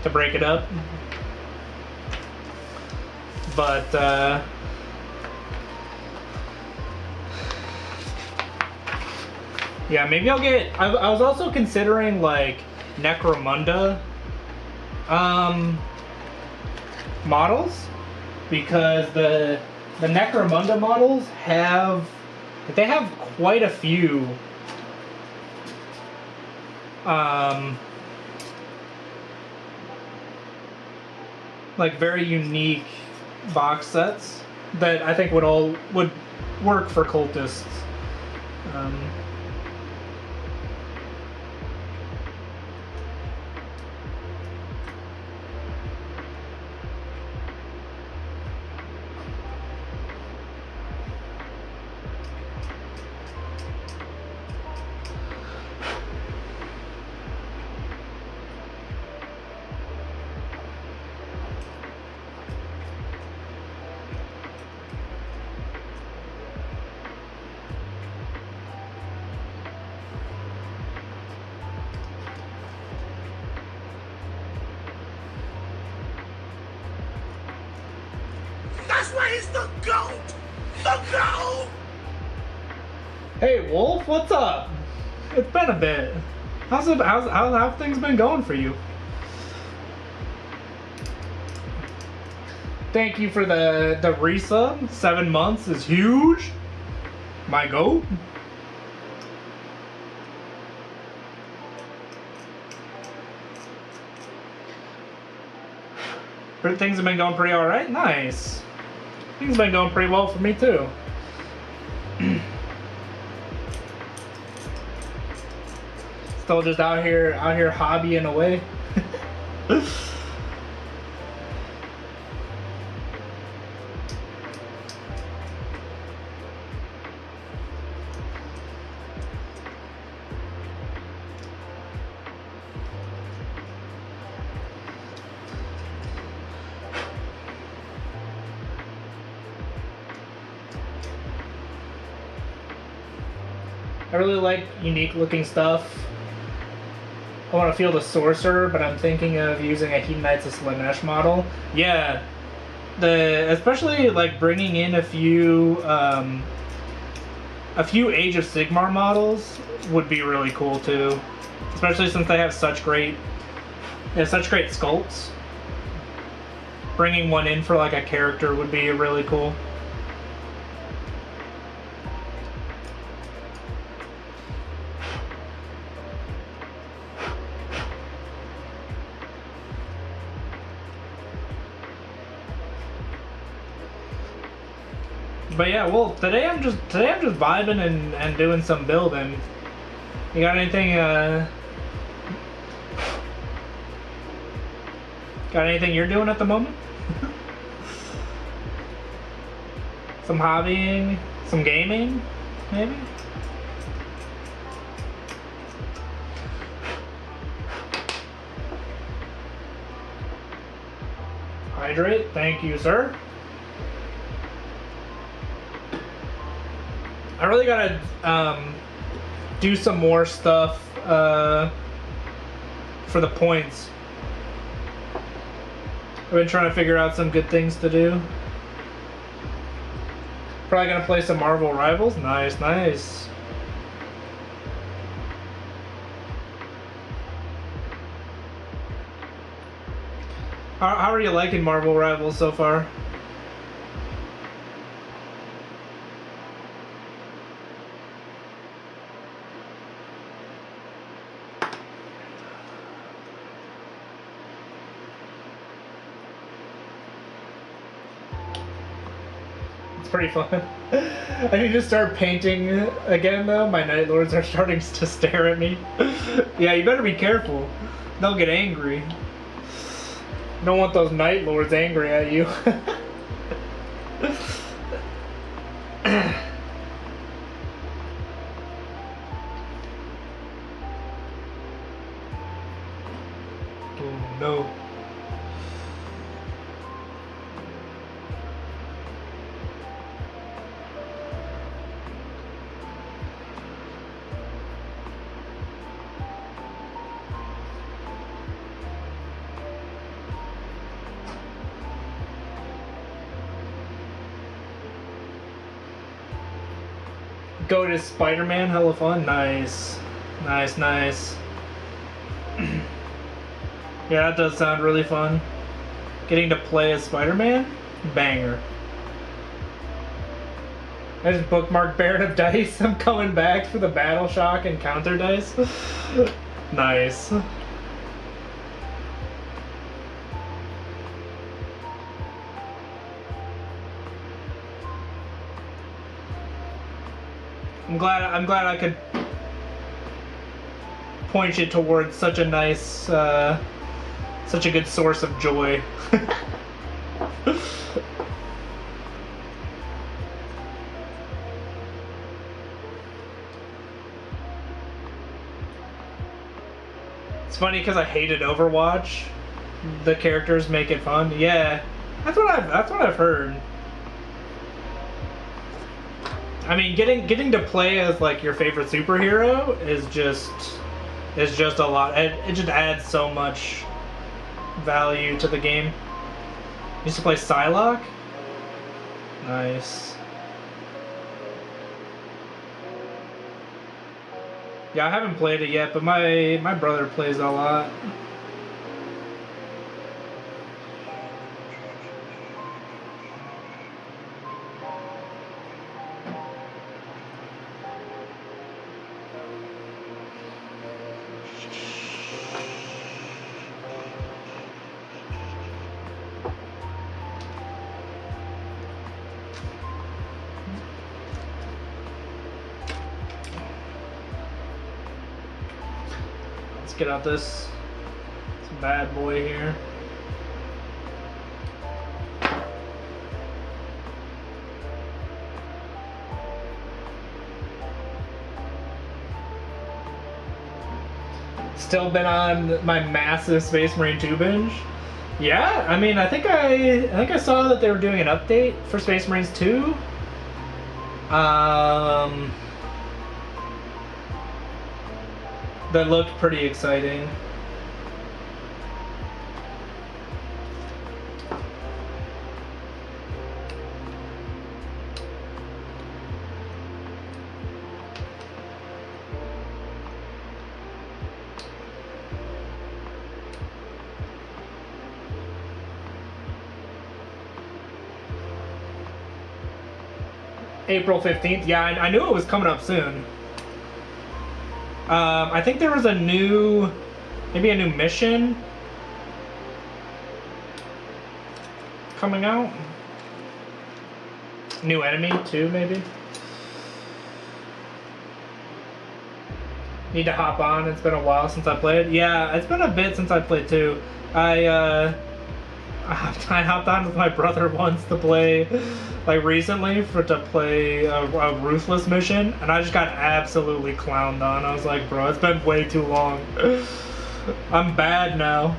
to break it up, but yeah, maybe I'll get. I was also considering like Necromunda models, because the Necromunda models have quite a few like very unique box sets that I think would work for cultists. That's why he's the GOAT! The GOAT! Hey Wolf, what's up? It's been a bit. How's things been going for you? Thank you for the resub. 7 months is huge. My goat. But things have been going pretty alright. Nice. Things have been going pretty well for me too. Still just out here hobbying away. I really like unique looking stuff. I want to feel the Sorcerer, but I'm thinking of using a Hedonites of Slanesh model. Yeah, especially like bringing in a few Age of Sigmar models would be really cool too. Especially since they have such great sculpts. Bringing one in for like a character would be really cool. But yeah, well, today I'm just vibing and doing some building. You got anything you're doing at the moment? Some hobbying, some gaming, maybe? Hydrate, thank you, sir. I really gotta do some more stuff for the points. I've been trying to figure out some good things to do. Probably gonna play some Marvel Rivals. Nice, nice. How are you liking Marvel Rivals so far? Pretty fun. I need to start painting again though. My Night Lords are starting to stare at me. Yeah, you better be careful. They'll get angry. You don't want those Night Lords angry at you. Go to Spider-Man, hella fun. Nice. Nice, nice. Yeah, that does sound really fun. Getting to play as Spider-Man? Banger. I just bookmarked Baron of Dice. I'm coming back for the Battle Shock and Counter Dice. Nice. I'm glad I could point you towards such a nice, such a good source of joy. It's funny because I hated Overwatch. The characters make it fun. Yeah, that's what I've heard. I mean, getting to play as like your favorite superhero is just a lot. It just adds so much value to the game. Used to play Psylocke. Nice. Yeah, I haven't played it yet, but my brother plays a lot. Get out this bad boy here. Still been on my massive Space Marine 2 binge. Yeah, I mean, I think I saw that they were doing an update for Space Marines 2. That looked pretty exciting. April 15th. Yeah, I knew it was coming up soon. I think there was maybe a new mission coming out. New enemy too, maybe. Need to hop on. It's been a while since I played. Yeah, it's been a bit since I played too. I hopped on with my brother once to play, like recently, to play a Ruthless mission, and I just got absolutely clowned on. I was like, bro, it's been way too long. I'm bad now.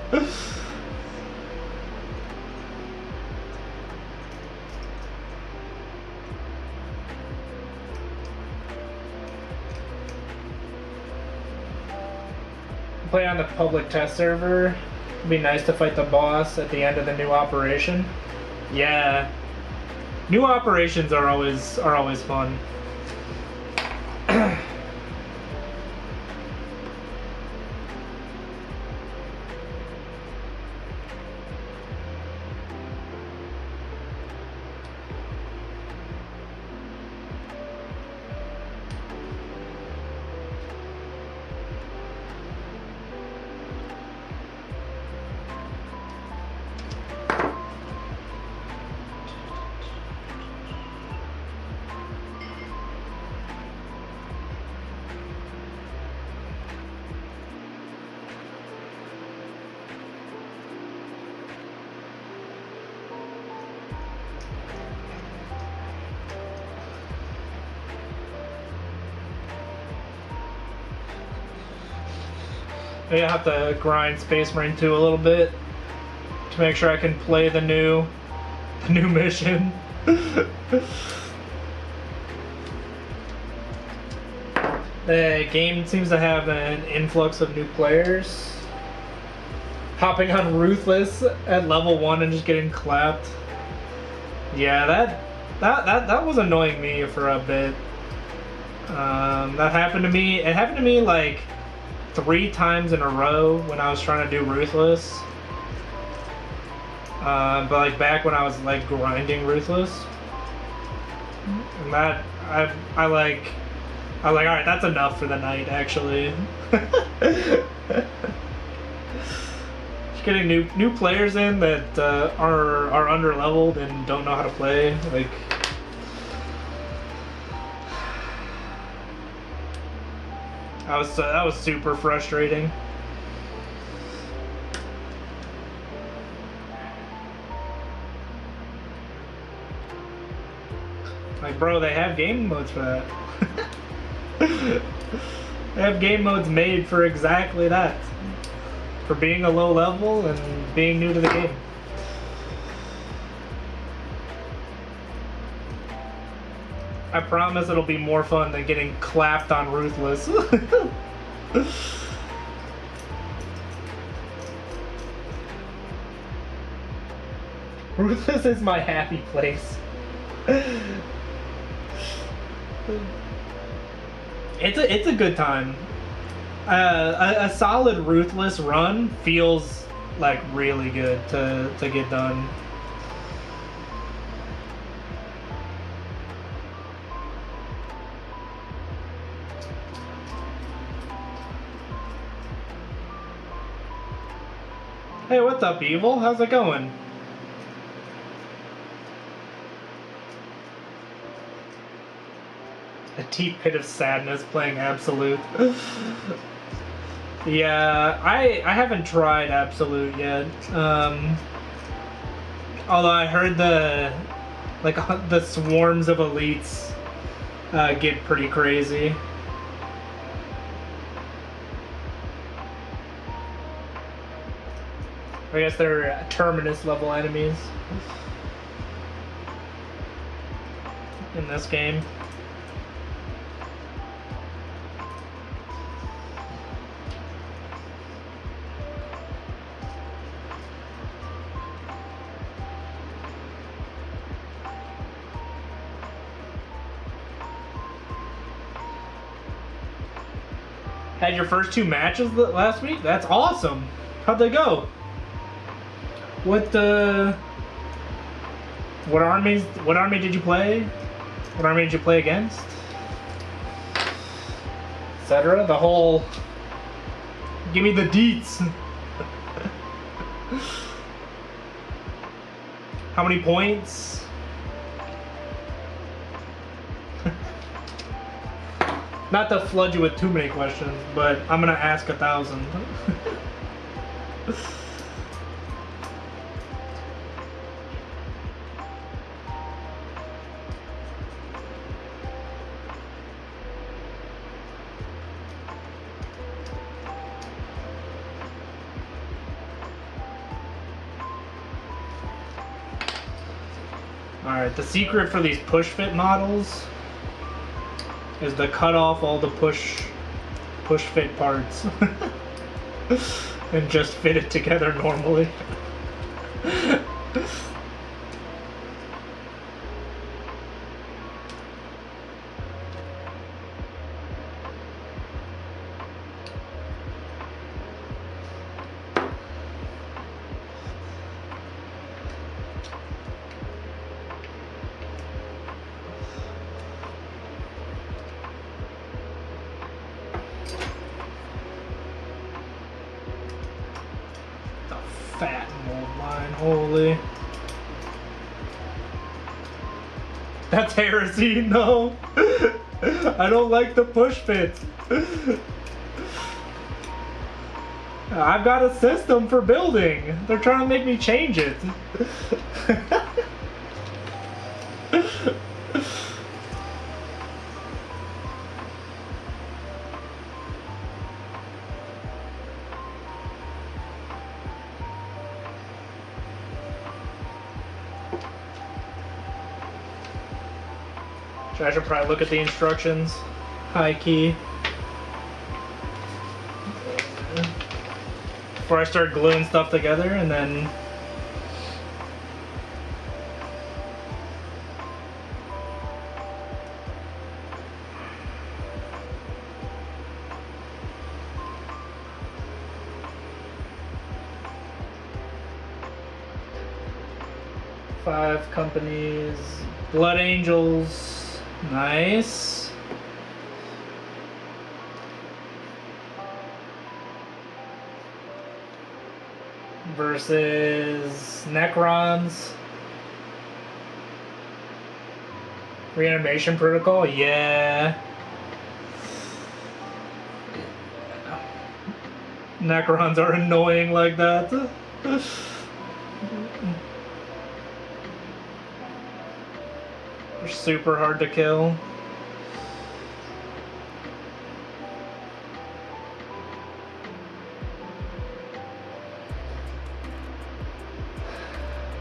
Play on the public test server. It'd be nice to fight the boss at the end of the new operation. Yeah. New operations are always fun. Maybe I have to grind Space Marine 2 a little bit to make sure I can play the new mission. The game seems to have an influx of new players. Hopping on Ruthless at level 1 and just getting clapped. Yeah, that was annoying me for a bit. That happened to me. It happened to me like 3 times in a row when I was trying to do Ruthless. But like back when I was like grinding Ruthless, and that I like all right, that's enough for the night. Actually, just getting new players in that are under leveled and don't know how to play. Like, that was super frustrating. Like, bro, they have game modes for that. They have game modes made for exactly that. For being a low level and being new to the game. I promise it'll be more fun than getting clapped on Ruthless. Ruthless is my happy place. It's a good time. A solid Ruthless run feels like really good to get done. Hey, what's up, Evil? How's it going? A deep pit of sadness playing Absolute. Yeah, I haven't tried Absolute yet. Although I heard the swarms of elites get pretty crazy. I guess they're Terminus level enemies in this game. Had your first 2 matches last week? That's awesome. How'd they go? What army did you play? What army did you play against? Etc. The whole give me the deets. How many points? Not to flood you with too many questions, but I'm gonna ask 1,000. Alright, the secret for these push fit models is to cut off all the push fit parts and just fit it together normally. Fat mold line, holy. That's heresy, no. I don't like the push fit. I've got a system for building. They're trying to make me change it. I should probably look at the instructions. High key. Before I start gluing stuff together and then... 5 companies. Blood Angels. Nice. Versus Necrons. Reanimation Protocol, yeah. Necrons are annoying like that. They're super hard to kill.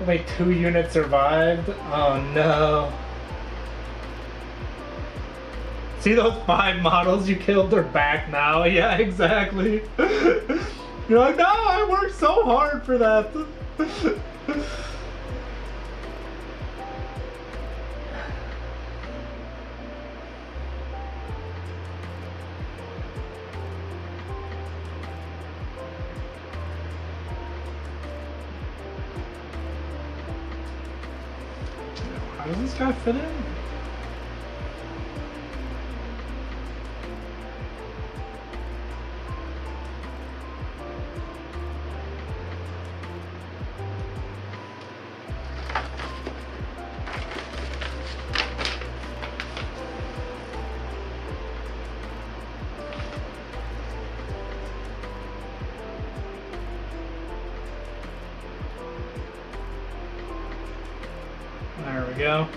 Only 2 units survived? Oh no. See those 5 models you killed? They're back now. Yeah, exactly. You're like, no, I worked so hard for that. How does this guy fit in? There we go.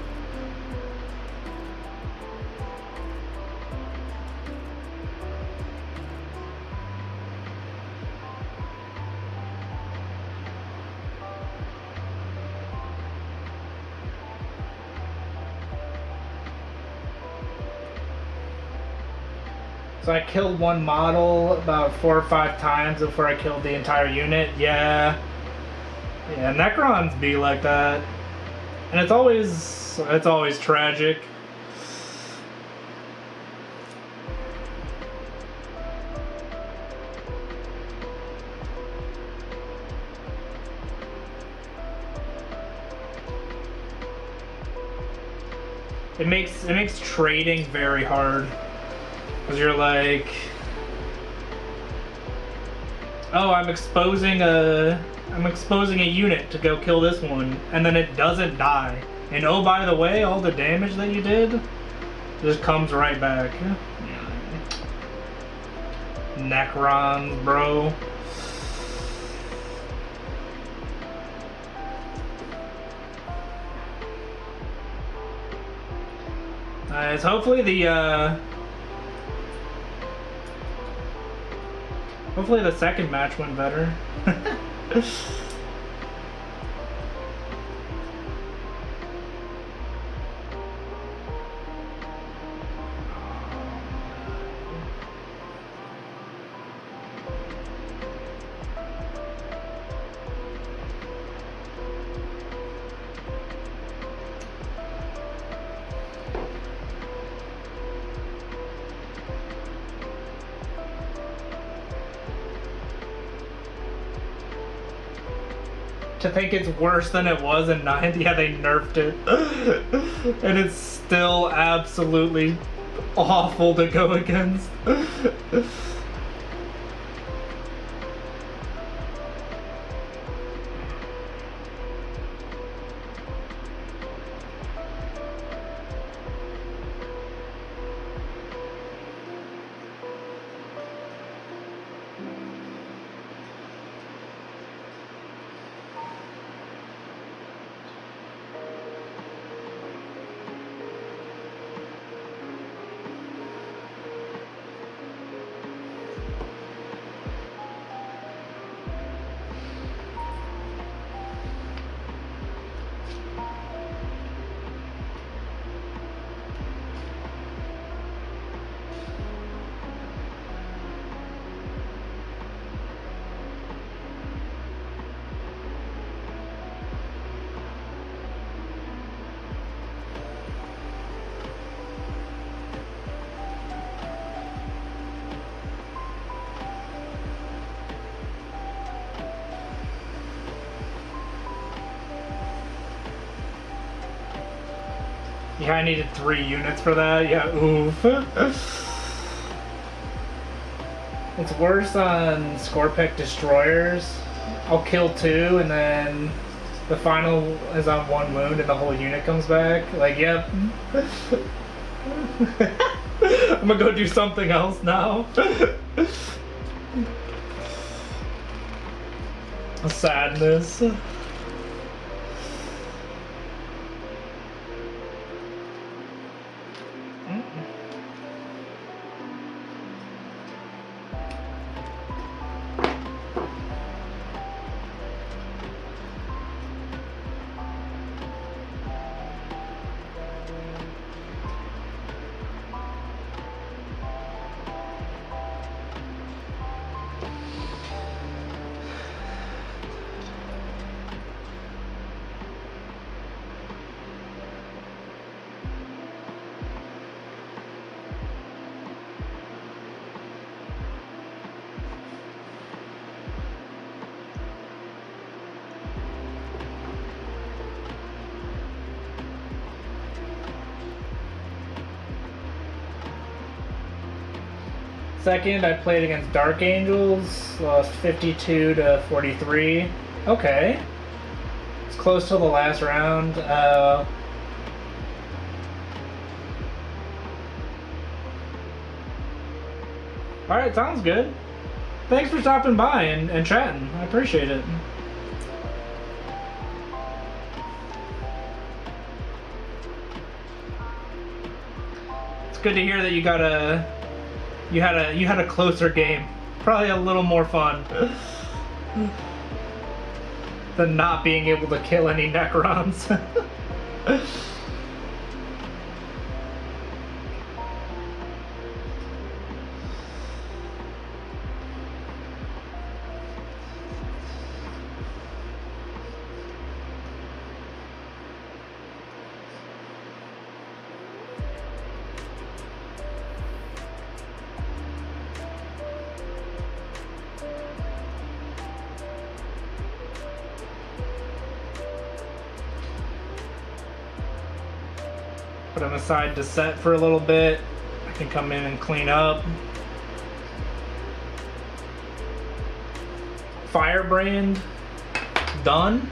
So I killed one model about 4 or 5 times before I killed the entire unit. Yeah. Yeah, Necrons be like that. And it's always tragic. It makes trading very hard. Because you're like, oh, I'm exposing a unit to go kill this one, and then it doesn't die. And oh, by the way, all the damage that you did just comes right back. Necrons, bro. Nice. Hopefully the second match went better. To think it's worse than it was in 9th, yeah, they nerfed it. And it's still absolutely awful to go against. Yeah, I needed 3 units for that. Yeah, oof. It's worse on Scorpec destroyers. I'll kill 2 and then the final is on 1 wound and the whole unit comes back. Like, yep. I'm gonna go do something else now. Sadness. Second, I played against Dark Angels, lost 52 to 43. Okay. It's close till the last round. Alright, sounds good. Thanks for stopping by and chatting. I appreciate it. It's good to hear that you got you had a closer game. Probably a little more fun than not being able to kill any Necrons. Put them aside to set for a little bit. I can come in and clean up. Firebrand done.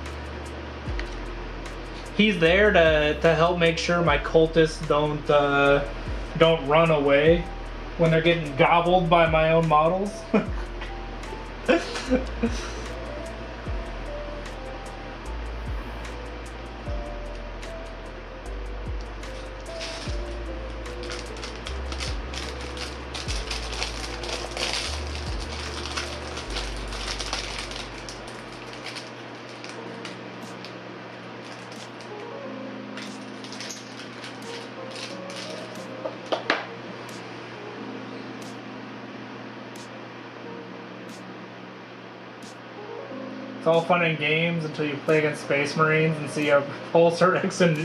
He's there to help make sure my cultists don't run away when they're getting gobbled by my own models. It's all fun and games until you play against Space Marines and see a Pulsar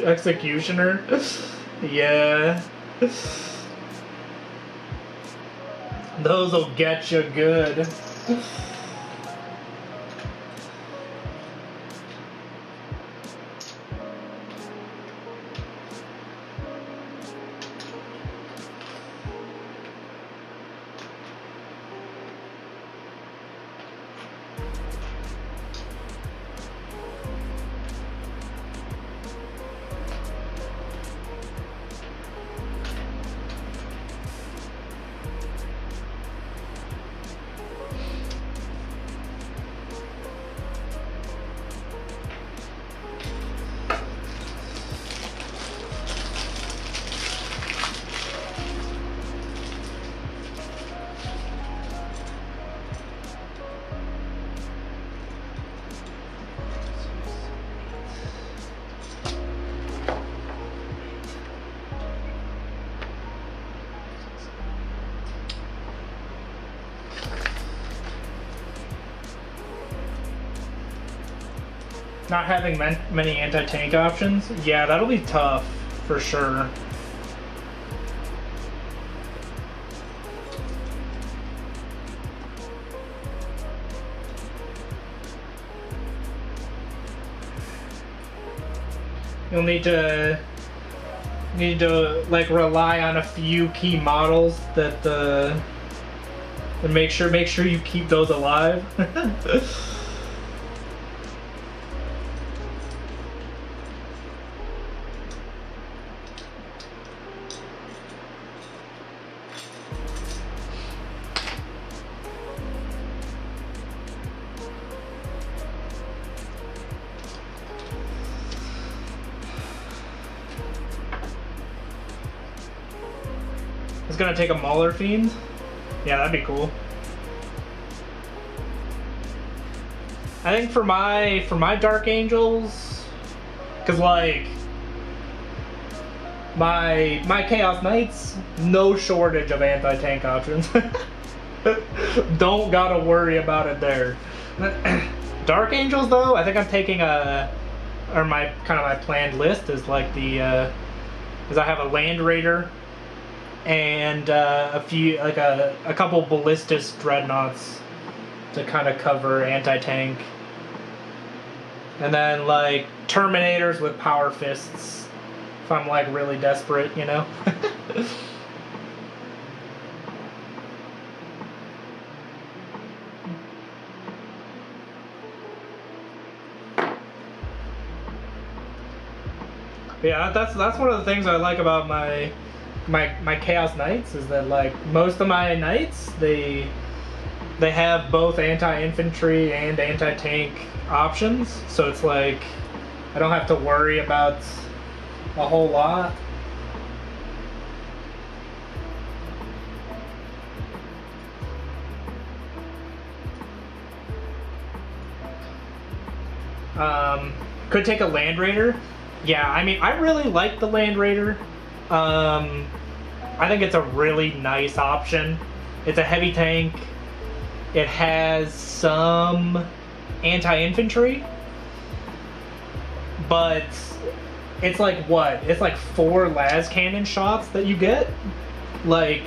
Executioner. Yeah. Those'll get you good. Not having many anti-tank options, yeah, that'll be tough for sure. You'll need to Need to like rely on a few key models that and make sure you keep those alive. It's gonna take a Mauler Fiend. Yeah, that'd be cool. I think for my Dark Angels, cause like my Chaos Knights, no shortage of anti-tank options. Don't gotta worry about it there. Dark Angels though, I think I'm taking my planned list is like is I have a Land Raider and a couple Ballistus Dreadnoughts to kind of cover anti-tank. And then like Terminators with Power Fists if I'm like really desperate, you know? Yeah, that's one of the things I like about my Chaos Knights is that like most of my knights they have both anti-infantry and anti-tank options, so it's like I don't have to worry about a whole lot. Could take a Land Raider. Yeah, I mean, I really like the Land Raider. I think it's a really nice option. It's a heavy tank. It has some anti-infantry, but it's like what? It's like 4 las cannon shots that you get. Like,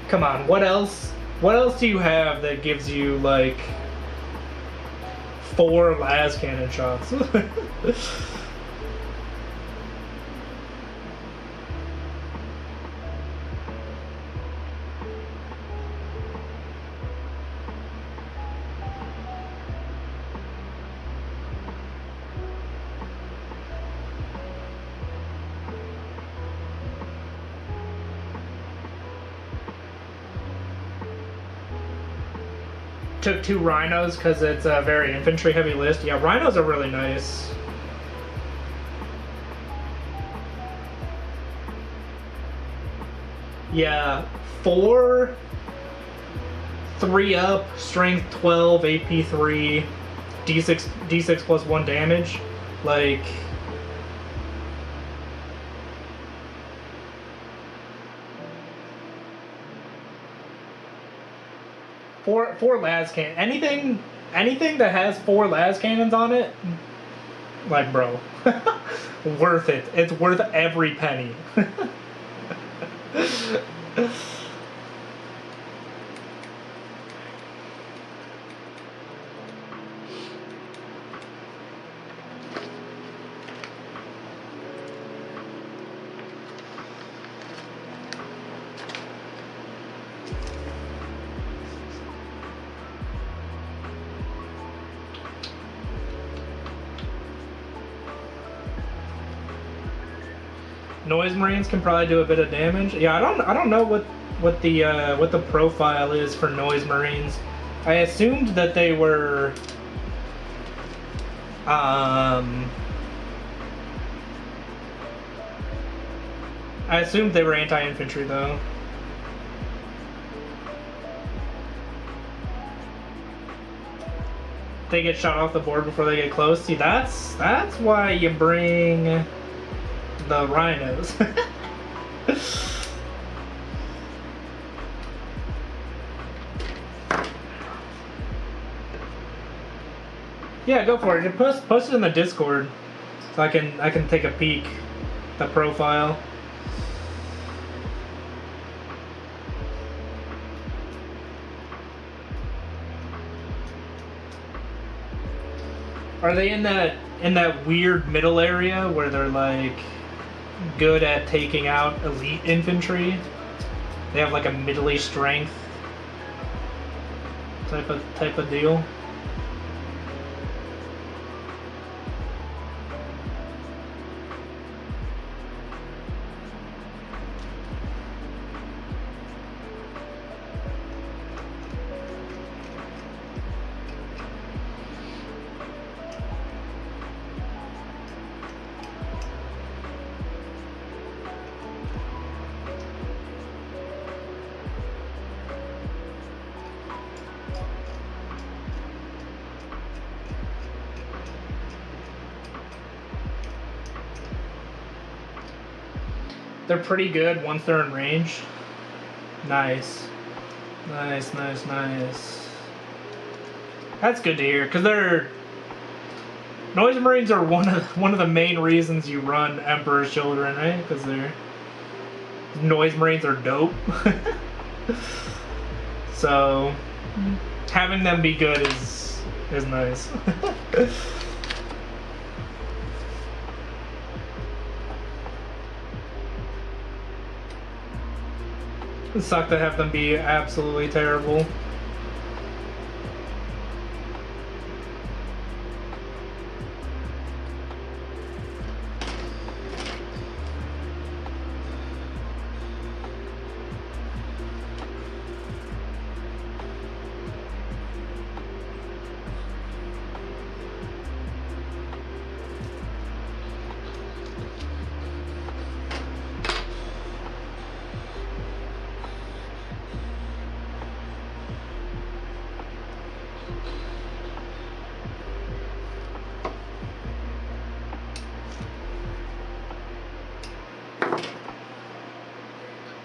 come on, what else? What else do you have that gives you like 4 las cannon shots? Took 2 Rhinos because it's a very infantry heavy list. Yeah, Rhinos are really nice. Yeah, 4, 3 up, strength 12, AP 3, D6 plus 1 damage. Like, four las cannon. Anything that has 4 las cannons on it, like, bro, worth it. It's worth every penny. Noise Marines can probably do a bit of damage. Yeah, I don't know what the profile is for Noise Marines. I assumed that they were I assumed they were anti-infantry though. They get shot off the board before they get close. See, that's why you bring the Rhinos. Yeah, go for it. Post it in the Discord so I can take a peek at the profile. Are they in that weird middle area where they're like good at taking out elite infantry. They have like a middle strength type of deal. They're pretty good once they're in range. Nice. Nice, nice, nice. That's good to hear, because they're... Noise Marines are one of the main reasons you run Emperor's Children, right? Because they're... Noise Marines are dope. So, having them be good is nice. It sucks to have them be absolutely terrible.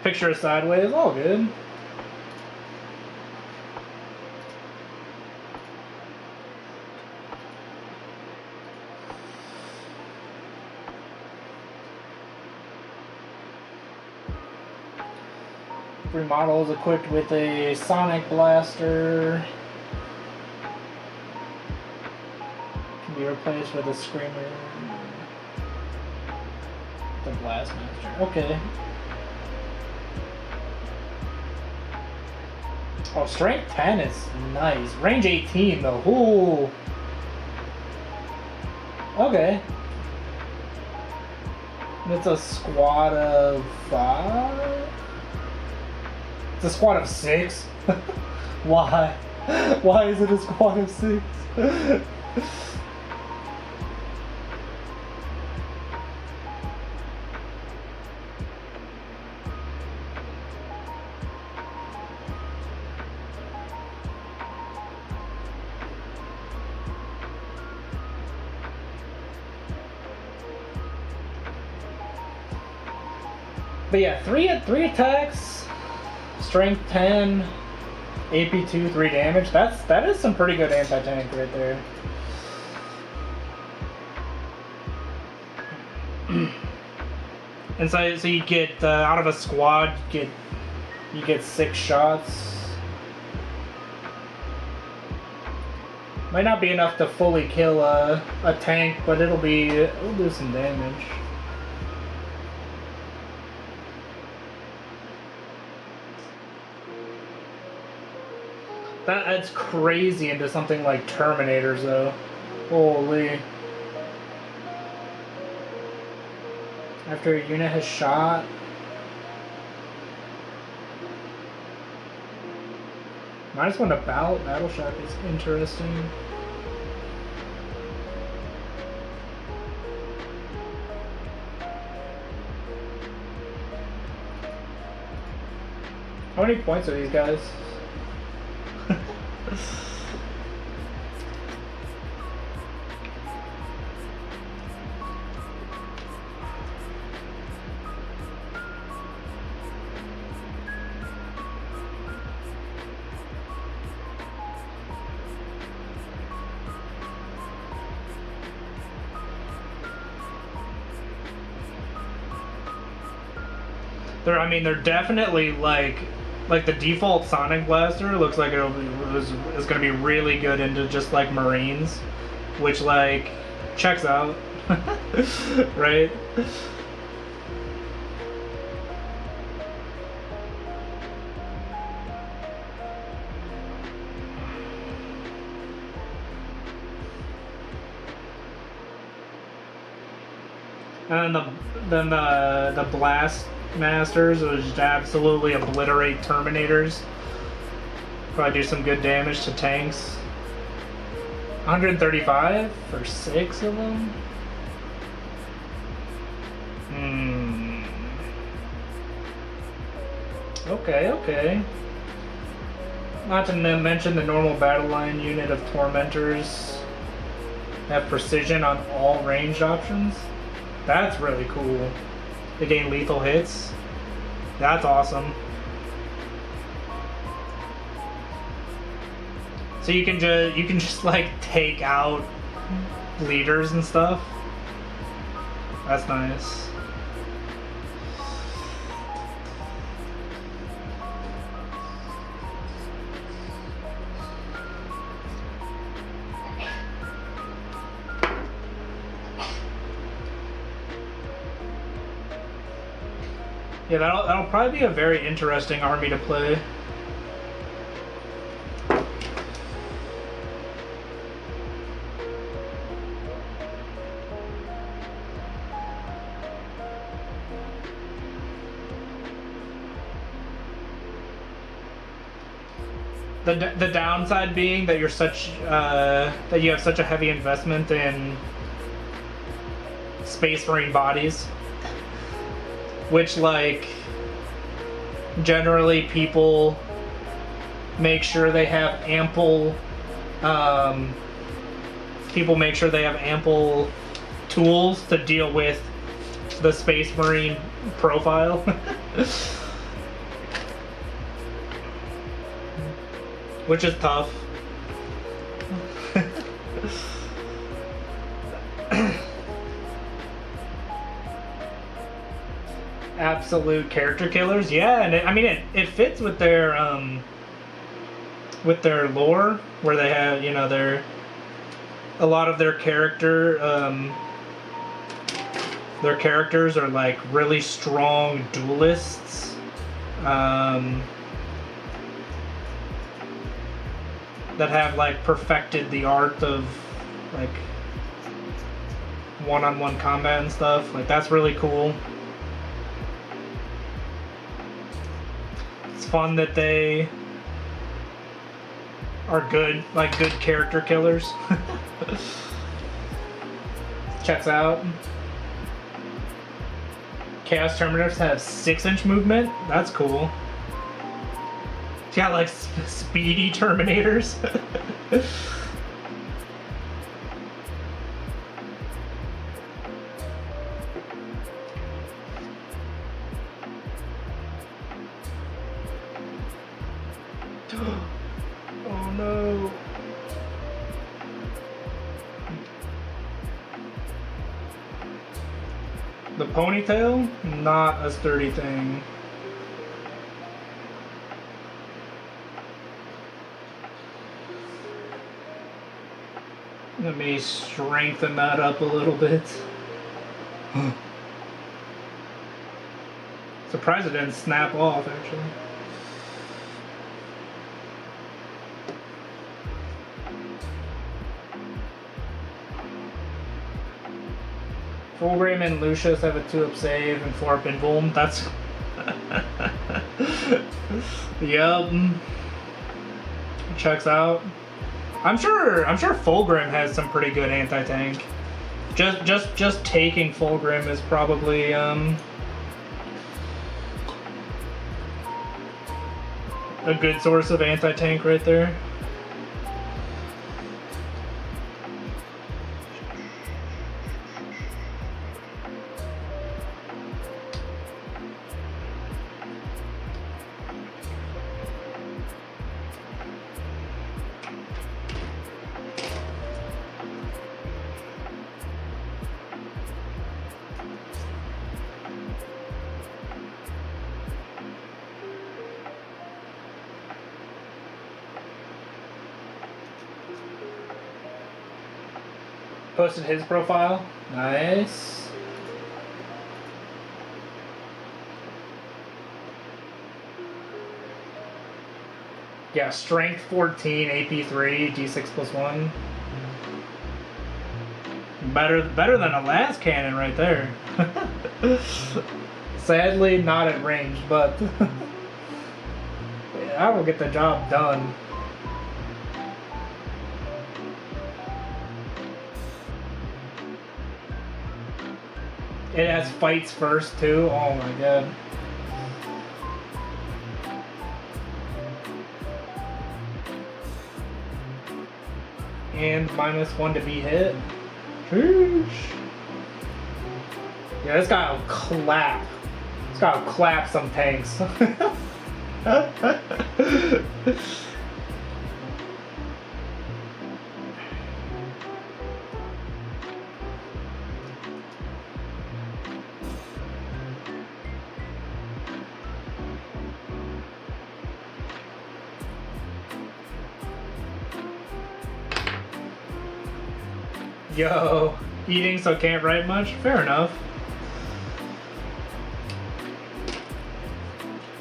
Picture it sideways, all good. Remodel is equipped with a sonic blaster. Can be replaced with a screamer. The blastmaster. Okay. Oh, strength 10 is nice. Range 18 though. Ooh. Okay. And it's a squad of 5? It's a squad of 6? Why? Why is it a squad of 6? But yeah, three attacks, strength 10, AP 2, 3 damage. That is some pretty good anti-tank right there. And so you get out of a squad, you get 6 shots. Might not be enough to fully kill a tank, but it'll do some damage. That adds crazy into something like Terminators, though. Holy. After a unit has shot. -1 to battle shock is interesting. How many points are these guys? They're definitely like the default Sonic Blaster looks like is going to be really good into just like Marines, which like checks out, right? And then the Blast Masters will just absolutely obliterate Terminators. Probably do some good damage to tanks. 135 for 6 of them? Okay. Not to mention the normal battle line unit of Tormentors have precision on all ranged options. That's really cool. They gain lethal hits. That's awesome. So you can just like take out leaders and stuff. That's nice. Yeah, that'll probably be a very interesting army to play. The downside being that you're that you have such a heavy investment in Space Marine bodies, which like generally people make sure they have ample tools to deal with the Space Marine profile. Which is tough. Absolute character killers, yeah, and I mean it fits with their lore, where they have, you know, a lot of their characters are like really strong duelists. That have like perfected the art of like one-on-one combat and stuff. Like that's really cool. It's fun that they are good character killers. Checks out. Chaos Terminators have 6-inch movement. That's cool. Yeah, like speedy Terminators. Oh no. The ponytail? Not a sturdy thing. Let me strengthen that up a little bit. Surprised it didn't snap off, actually. Fulgrim and Lucius have a 2-up save and 4-up invuln. That's... Yup. Checks out. I'm sure Fulgrim has some pretty good anti-tank. Just taking Fulgrim is probably a good source of anti-tank right there. Posted his profile. Nice. Yeah, strength 14, AP 3, D6 +1. Better than a las cannon right there. Sadly, not at range, but I will get the job done. It has fights first too. Oh my god. And -1 to be hit. Sheesh. Yeah, this guy will clap. This guy will clap some tanks. Yo, eating so can't write much? Fair enough.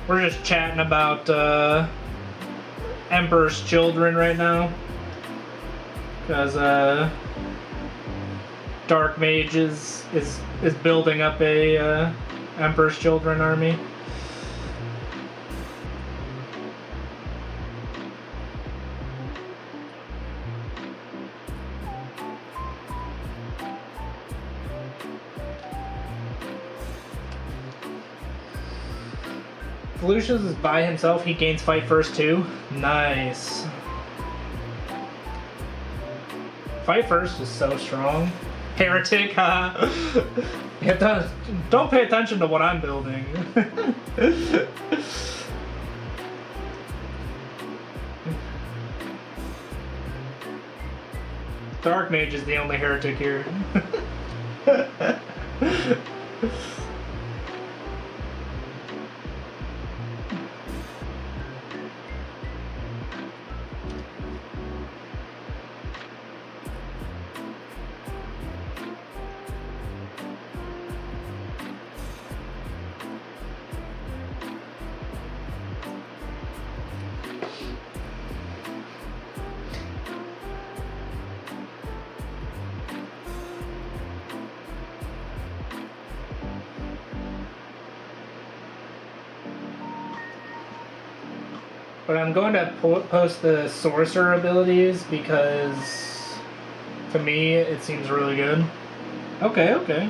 We're just chatting about Emperor's Children right now. Because Dark Mage is building up a Emperor's Children army. Lucius is by himself, he gains fight first too. Nice. Fight first is so strong. Heretic, huh? Don't pay attention to what I'm building. Dark Mage is the only heretic here. But I'm going to post the sorcerer abilities because, to me, it seems really good. Okay, okay.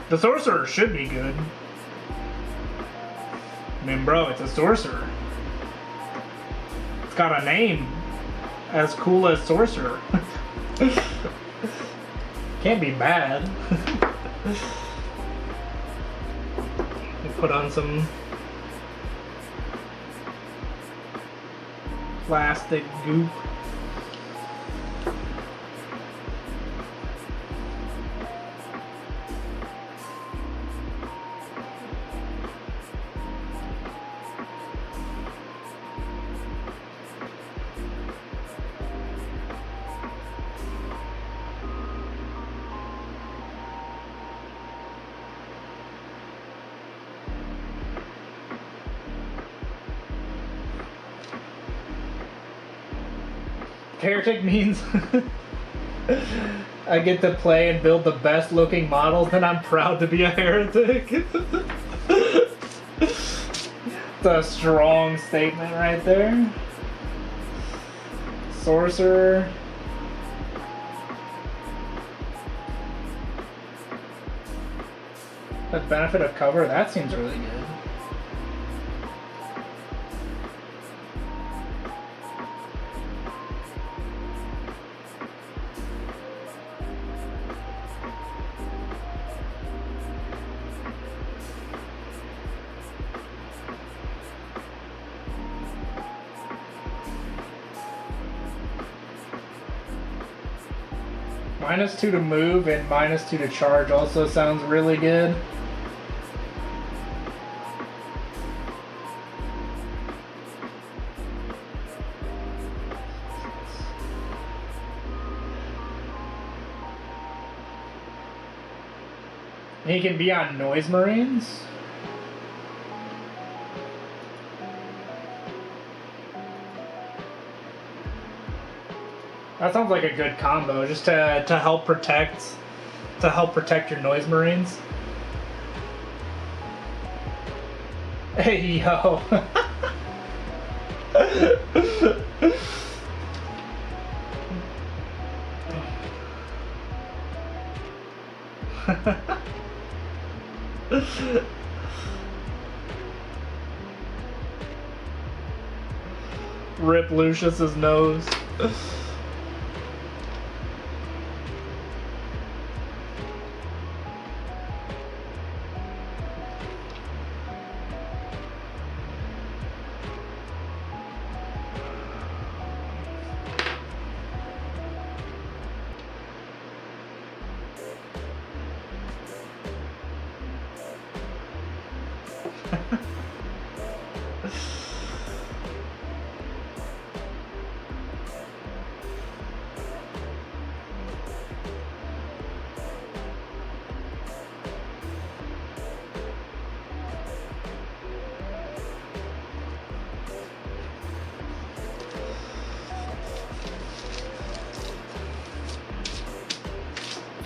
The sorcerer should be good. I mean, bro, it's a sorcerer. It's got a name as cool as sorcerer. Can't be bad. Put on some plastic goop. Heretic means I get to play and build the best looking models, and I'm proud to be a heretic. It's a strong statement right there. Sorcerer. The benefit of cover, that seems really good. -2 to move and -2 to charge also sounds really good. He can be on Noise Marines. That sounds like a good combo, just to help protect your noise marines. Hey yo. Rip Lucius's nose.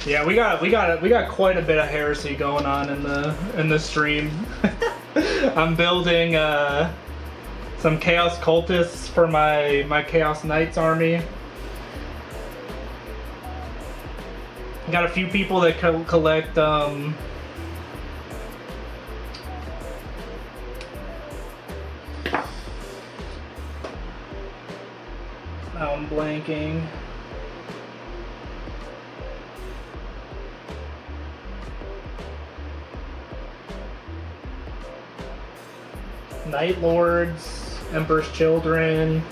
Yeah, we got quite a bit of heresy going on in the stream. I'm building some Chaos Cultists for my Chaos Knights army. Got a few people that collect now I'm blanking. Night Lords, Emperor's Children.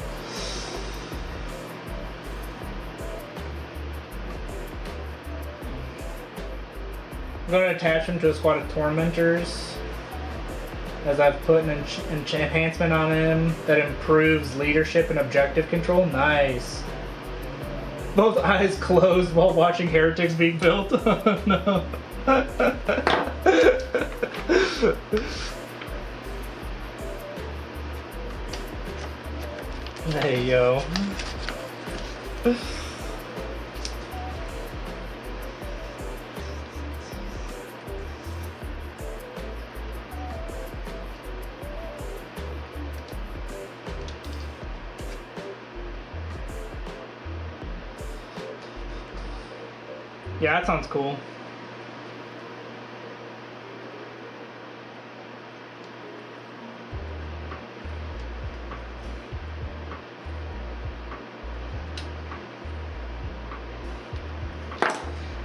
I'm going to attach them to a squad of Tormentors, as I've put an enhancement on him that improves leadership and objective control. Nice. Both eyes closed while watching heretics being built. Oh, no. Hey yo. Yeah, that sounds cool.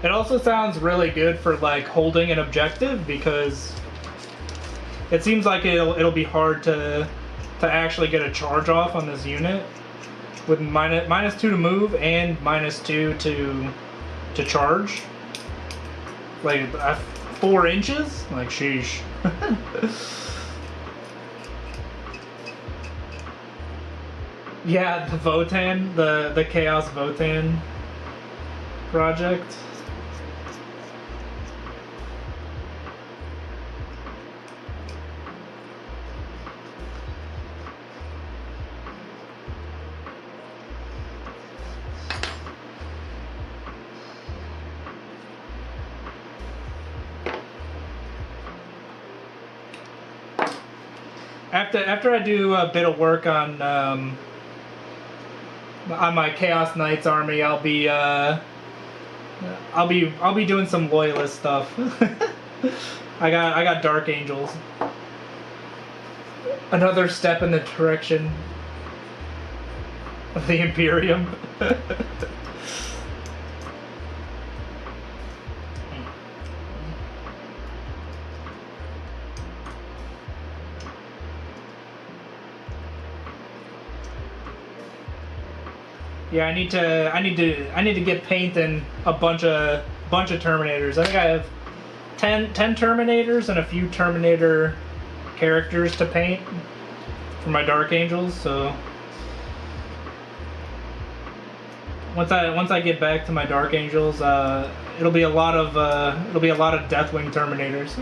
It also sounds really good for like holding an objective, because it seems like it'll be hard to actually get a charge off on this unit with minus 2 to move and minus 2 to charge. Like 4 inches? Like sheesh. Yeah, the Votan, the Chaos Votan project. After I do a bit of work on my Chaos Knights army, I'll be doing some loyalist stuff. I got Dark Angels. Another step in the direction of the Imperium. Yeah, I need to get painting a bunch of Terminators. I think I have 10 Terminators and a few Terminator characters to paint for my Dark Angels. So once I get back to my Dark Angels, it'll be a lot of Deathwing Terminators.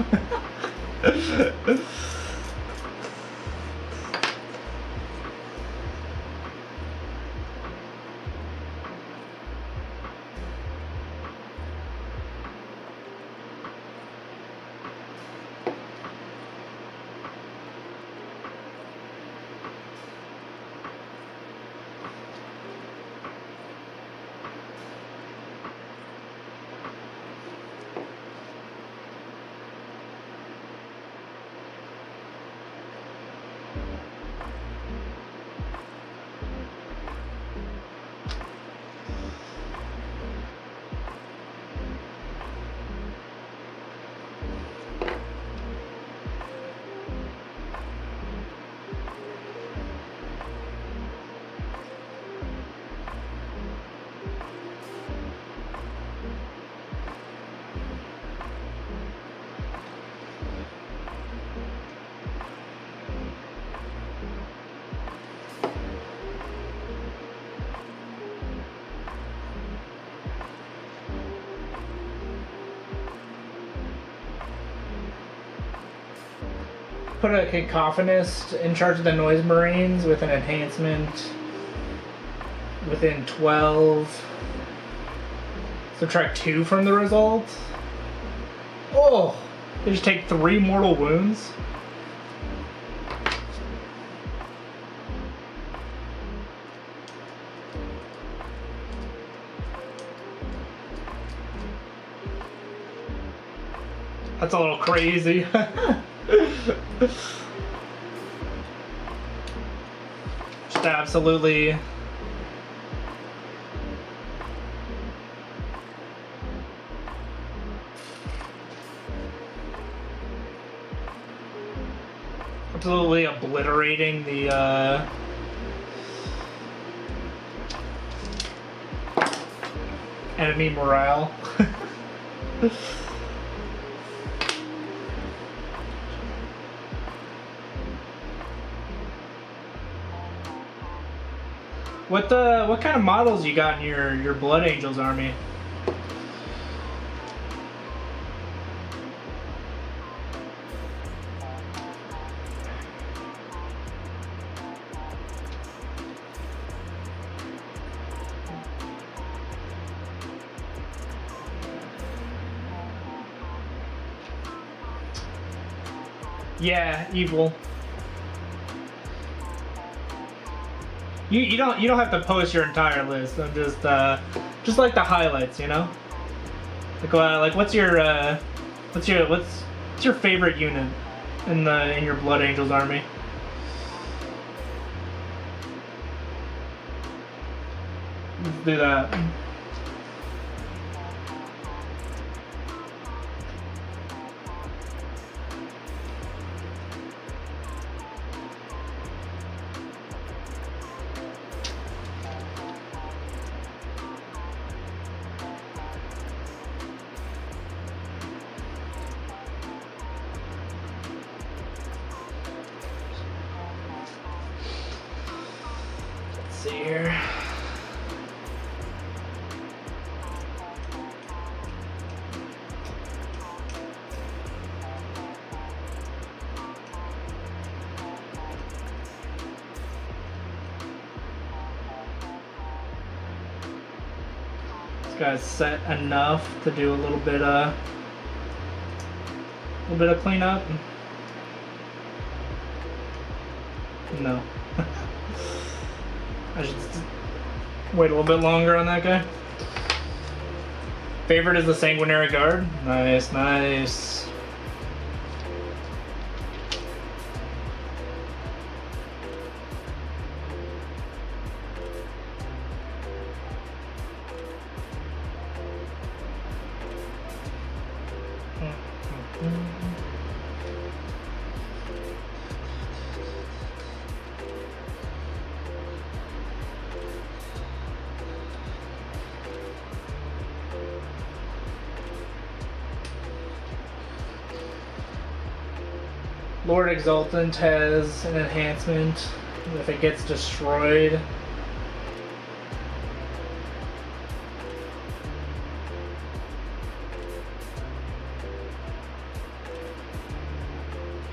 put a cacophonist in charge of the noise marines with an enhancement within 12. Subtract 2 from the result. Oh, they just take 3 mortal wounds. That's a little crazy. Just absolutely. Absolutely obliterating the enemy morale. What kind of models you got in your Blood Angels army? Yeah, evil. You don't have to post your entire list. I'm just like the highlights, you know. Like what's your favorite unit in your Blood Angels army? Let's do that. See here. This guy's set enough to do a little bit of cleanup. No. I should wait a little bit longer on that guy. Favorite is the Sanguinary Guard. Nice, nice. Lord Exultant has an enhancement if it gets destroyed.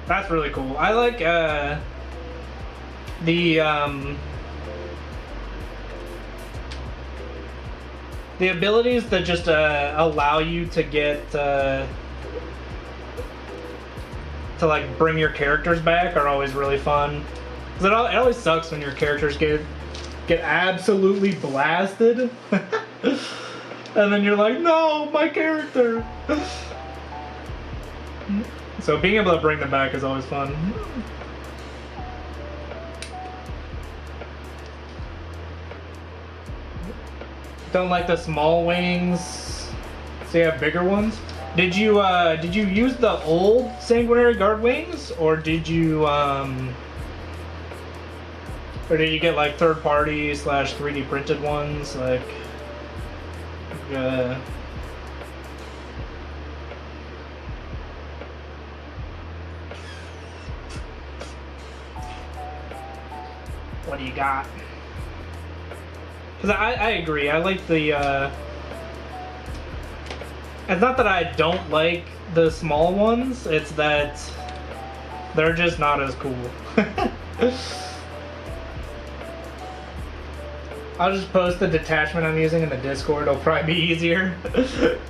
That's really cool. I like the abilities that just allow you to get to like bring your characters back are always really fun. 'Cause it always sucks when your characters get absolutely blasted, and then you're like, no, my character. So being able to bring them back is always fun. Don't like the small wings, so you have bigger ones. Did you use the old Sanguinary Guard wings, or did you get like third party / 3D printed ones? Like, what do you got? Because I agree. I like the. It's not that I don't like the small ones, it's that They're just not as cool. I'll just post the detachment I'm using in the Discord. It'll probably be easier.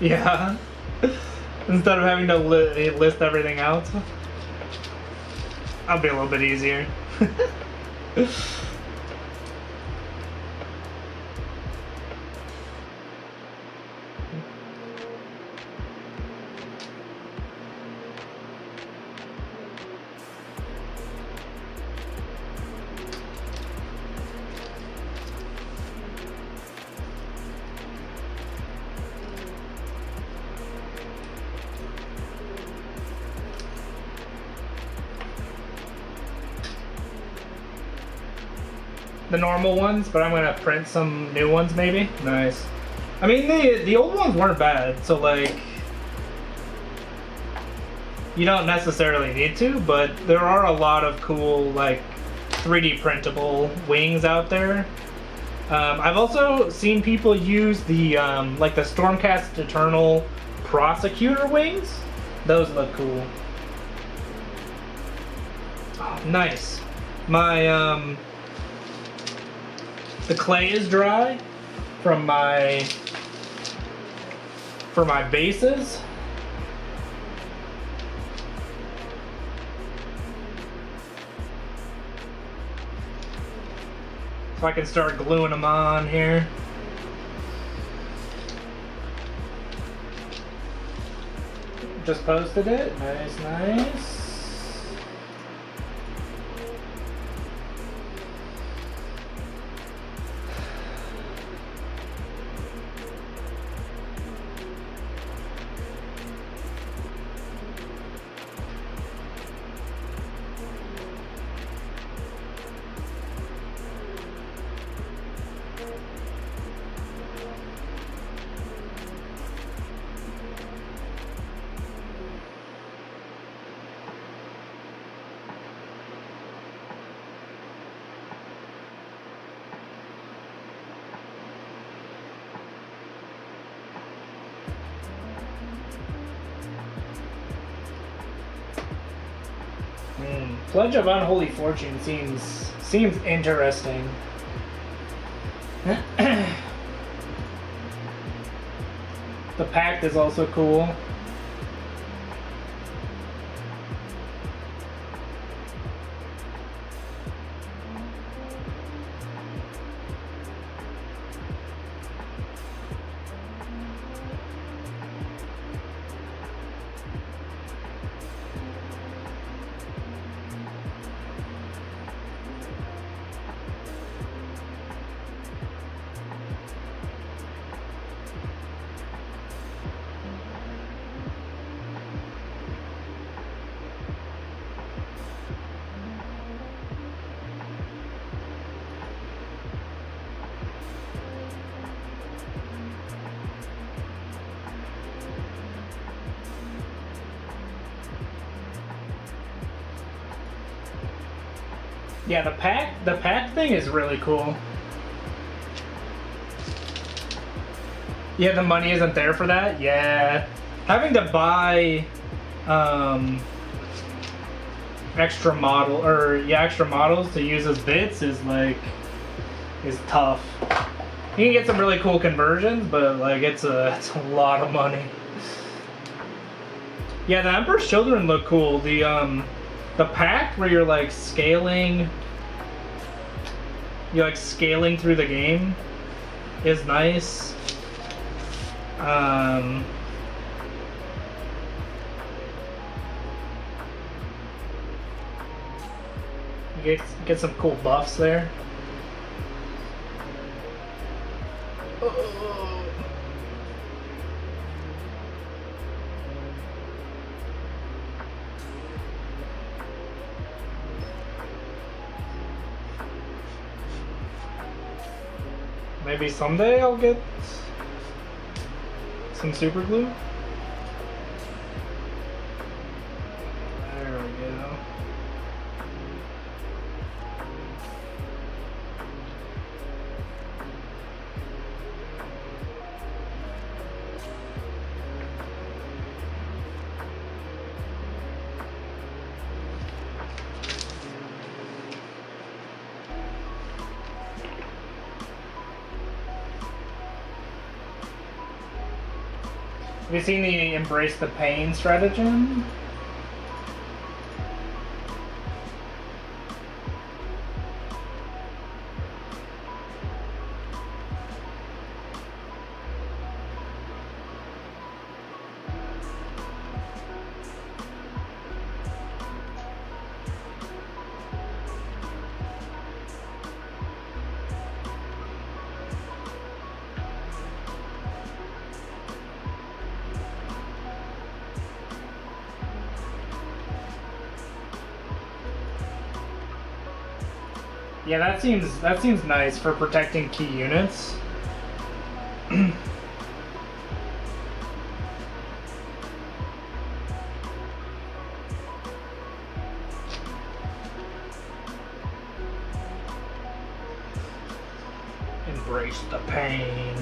Yeah. Instead of having to list everything out. I'll be a little bit easier. The normal ones, but I'm gonna print some new ones maybe. Nice. I mean, the old ones weren't bad, so like, you don't necessarily need to, but there are a lot of cool like 3D printable wings out there. I've also seen people use the like the Stormcast Eternal Prosecutor wings. Those look cool. Oh, nice. My the clay is dry for my bases. So I can start gluing them on here. Just posted it. Nice, nice. Pledge of Unholy Fortune seems interesting. The Pact is also cool. Yeah, the pack thing is really cool. Yeah, the money isn't there for that. Yeah, having to buy extra models to use as bits is tough. You can get some really cool conversions, but like it's a lot of money. Yeah, the Emperor's Children look cool. The pack where you're like scaling through the game is nice. You get some cool buffs there. Maybe someday I'll get some super glue. There we go. Have you seen the embrace the pain stratagem? Yeah, that seems nice for protecting key units. Embrace the pain.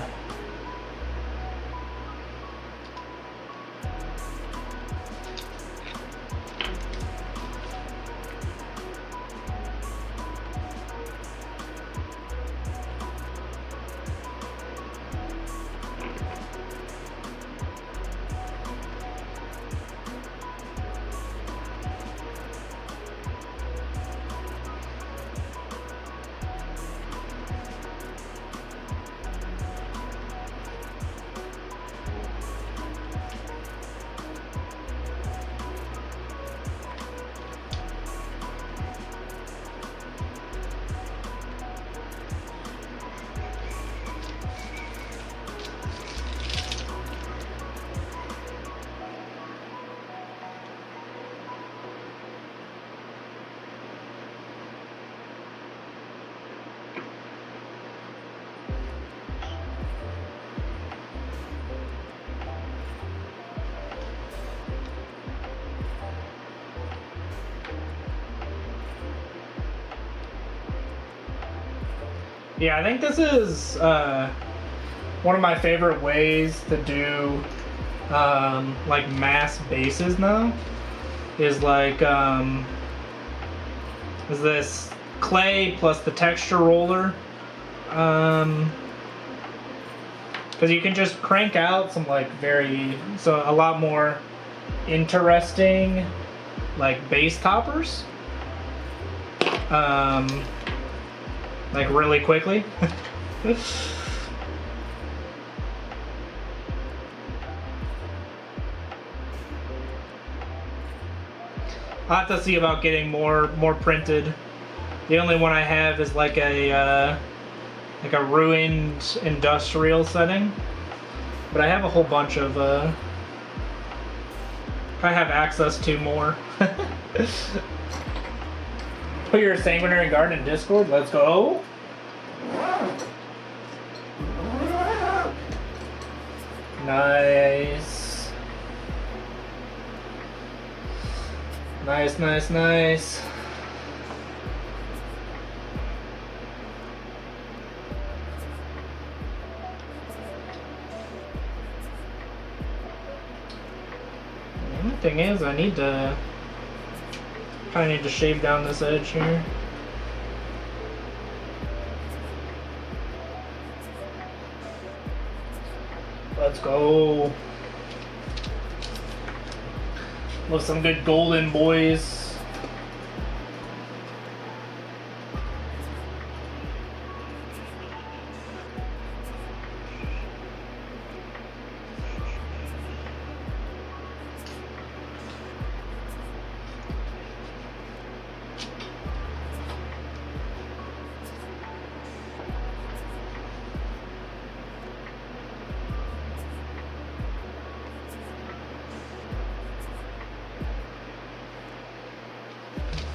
Yeah, I think this is one of my favorite ways to do like mass bases now. Is like is this clay plus the texture roller, because you can just crank out some like a lot more interesting like base toppers. Like really quickly. I'll have to see about getting more printed. The only one I have is like a ruined industrial setting, but I have a whole bunch of I have access to more. Put your sanguinary garden in Discord. Let's go. Nice. Nice, nice, nice. The only thing is, I need to shave down this edge here. Let's go. Love some good golden boys.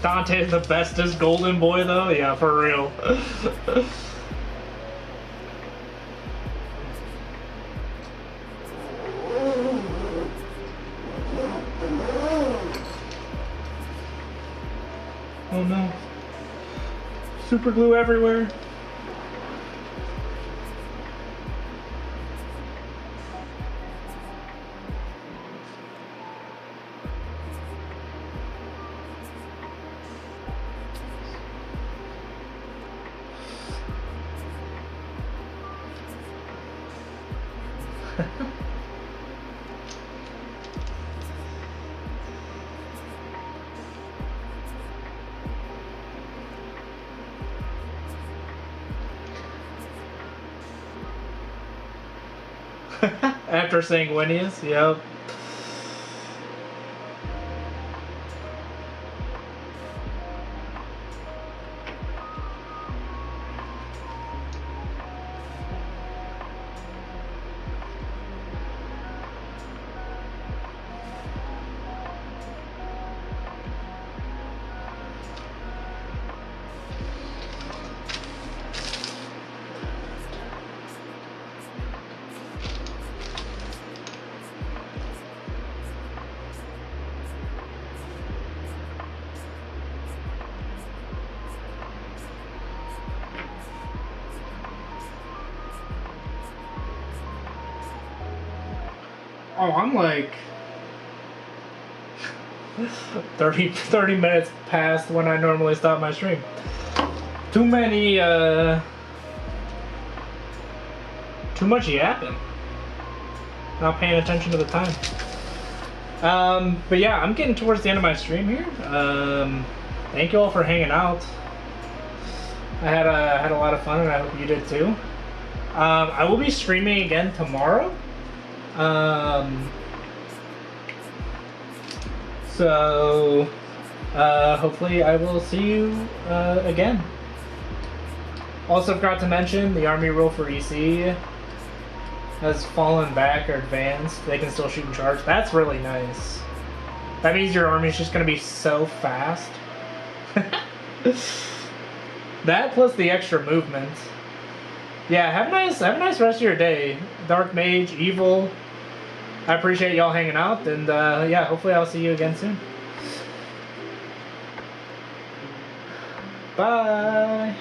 Dante is the bestest golden boy though? Yeah, for real. Oh no. Super glue everywhere. After Sanguinius, yep. Oh, I'm like 30 minutes past when I normally stop my stream. Too much yapping. Not paying attention to the time. But yeah, I'm getting towards the end of my stream here. Thank you all for hanging out. I had a lot of fun, and I hope you did too. I will be streaming again tomorrow. So hopefully I will see you again. Also forgot to mention the army rule for EC has fallen back or advanced. They can still shoot and charge. That's really nice. That means your army is just going to be so fast. That plus the extra movement. Yeah, have a nice rest of your day. Dark Mage, Evil. I appreciate y'all hanging out, and yeah, hopefully I'll see you again soon. Bye.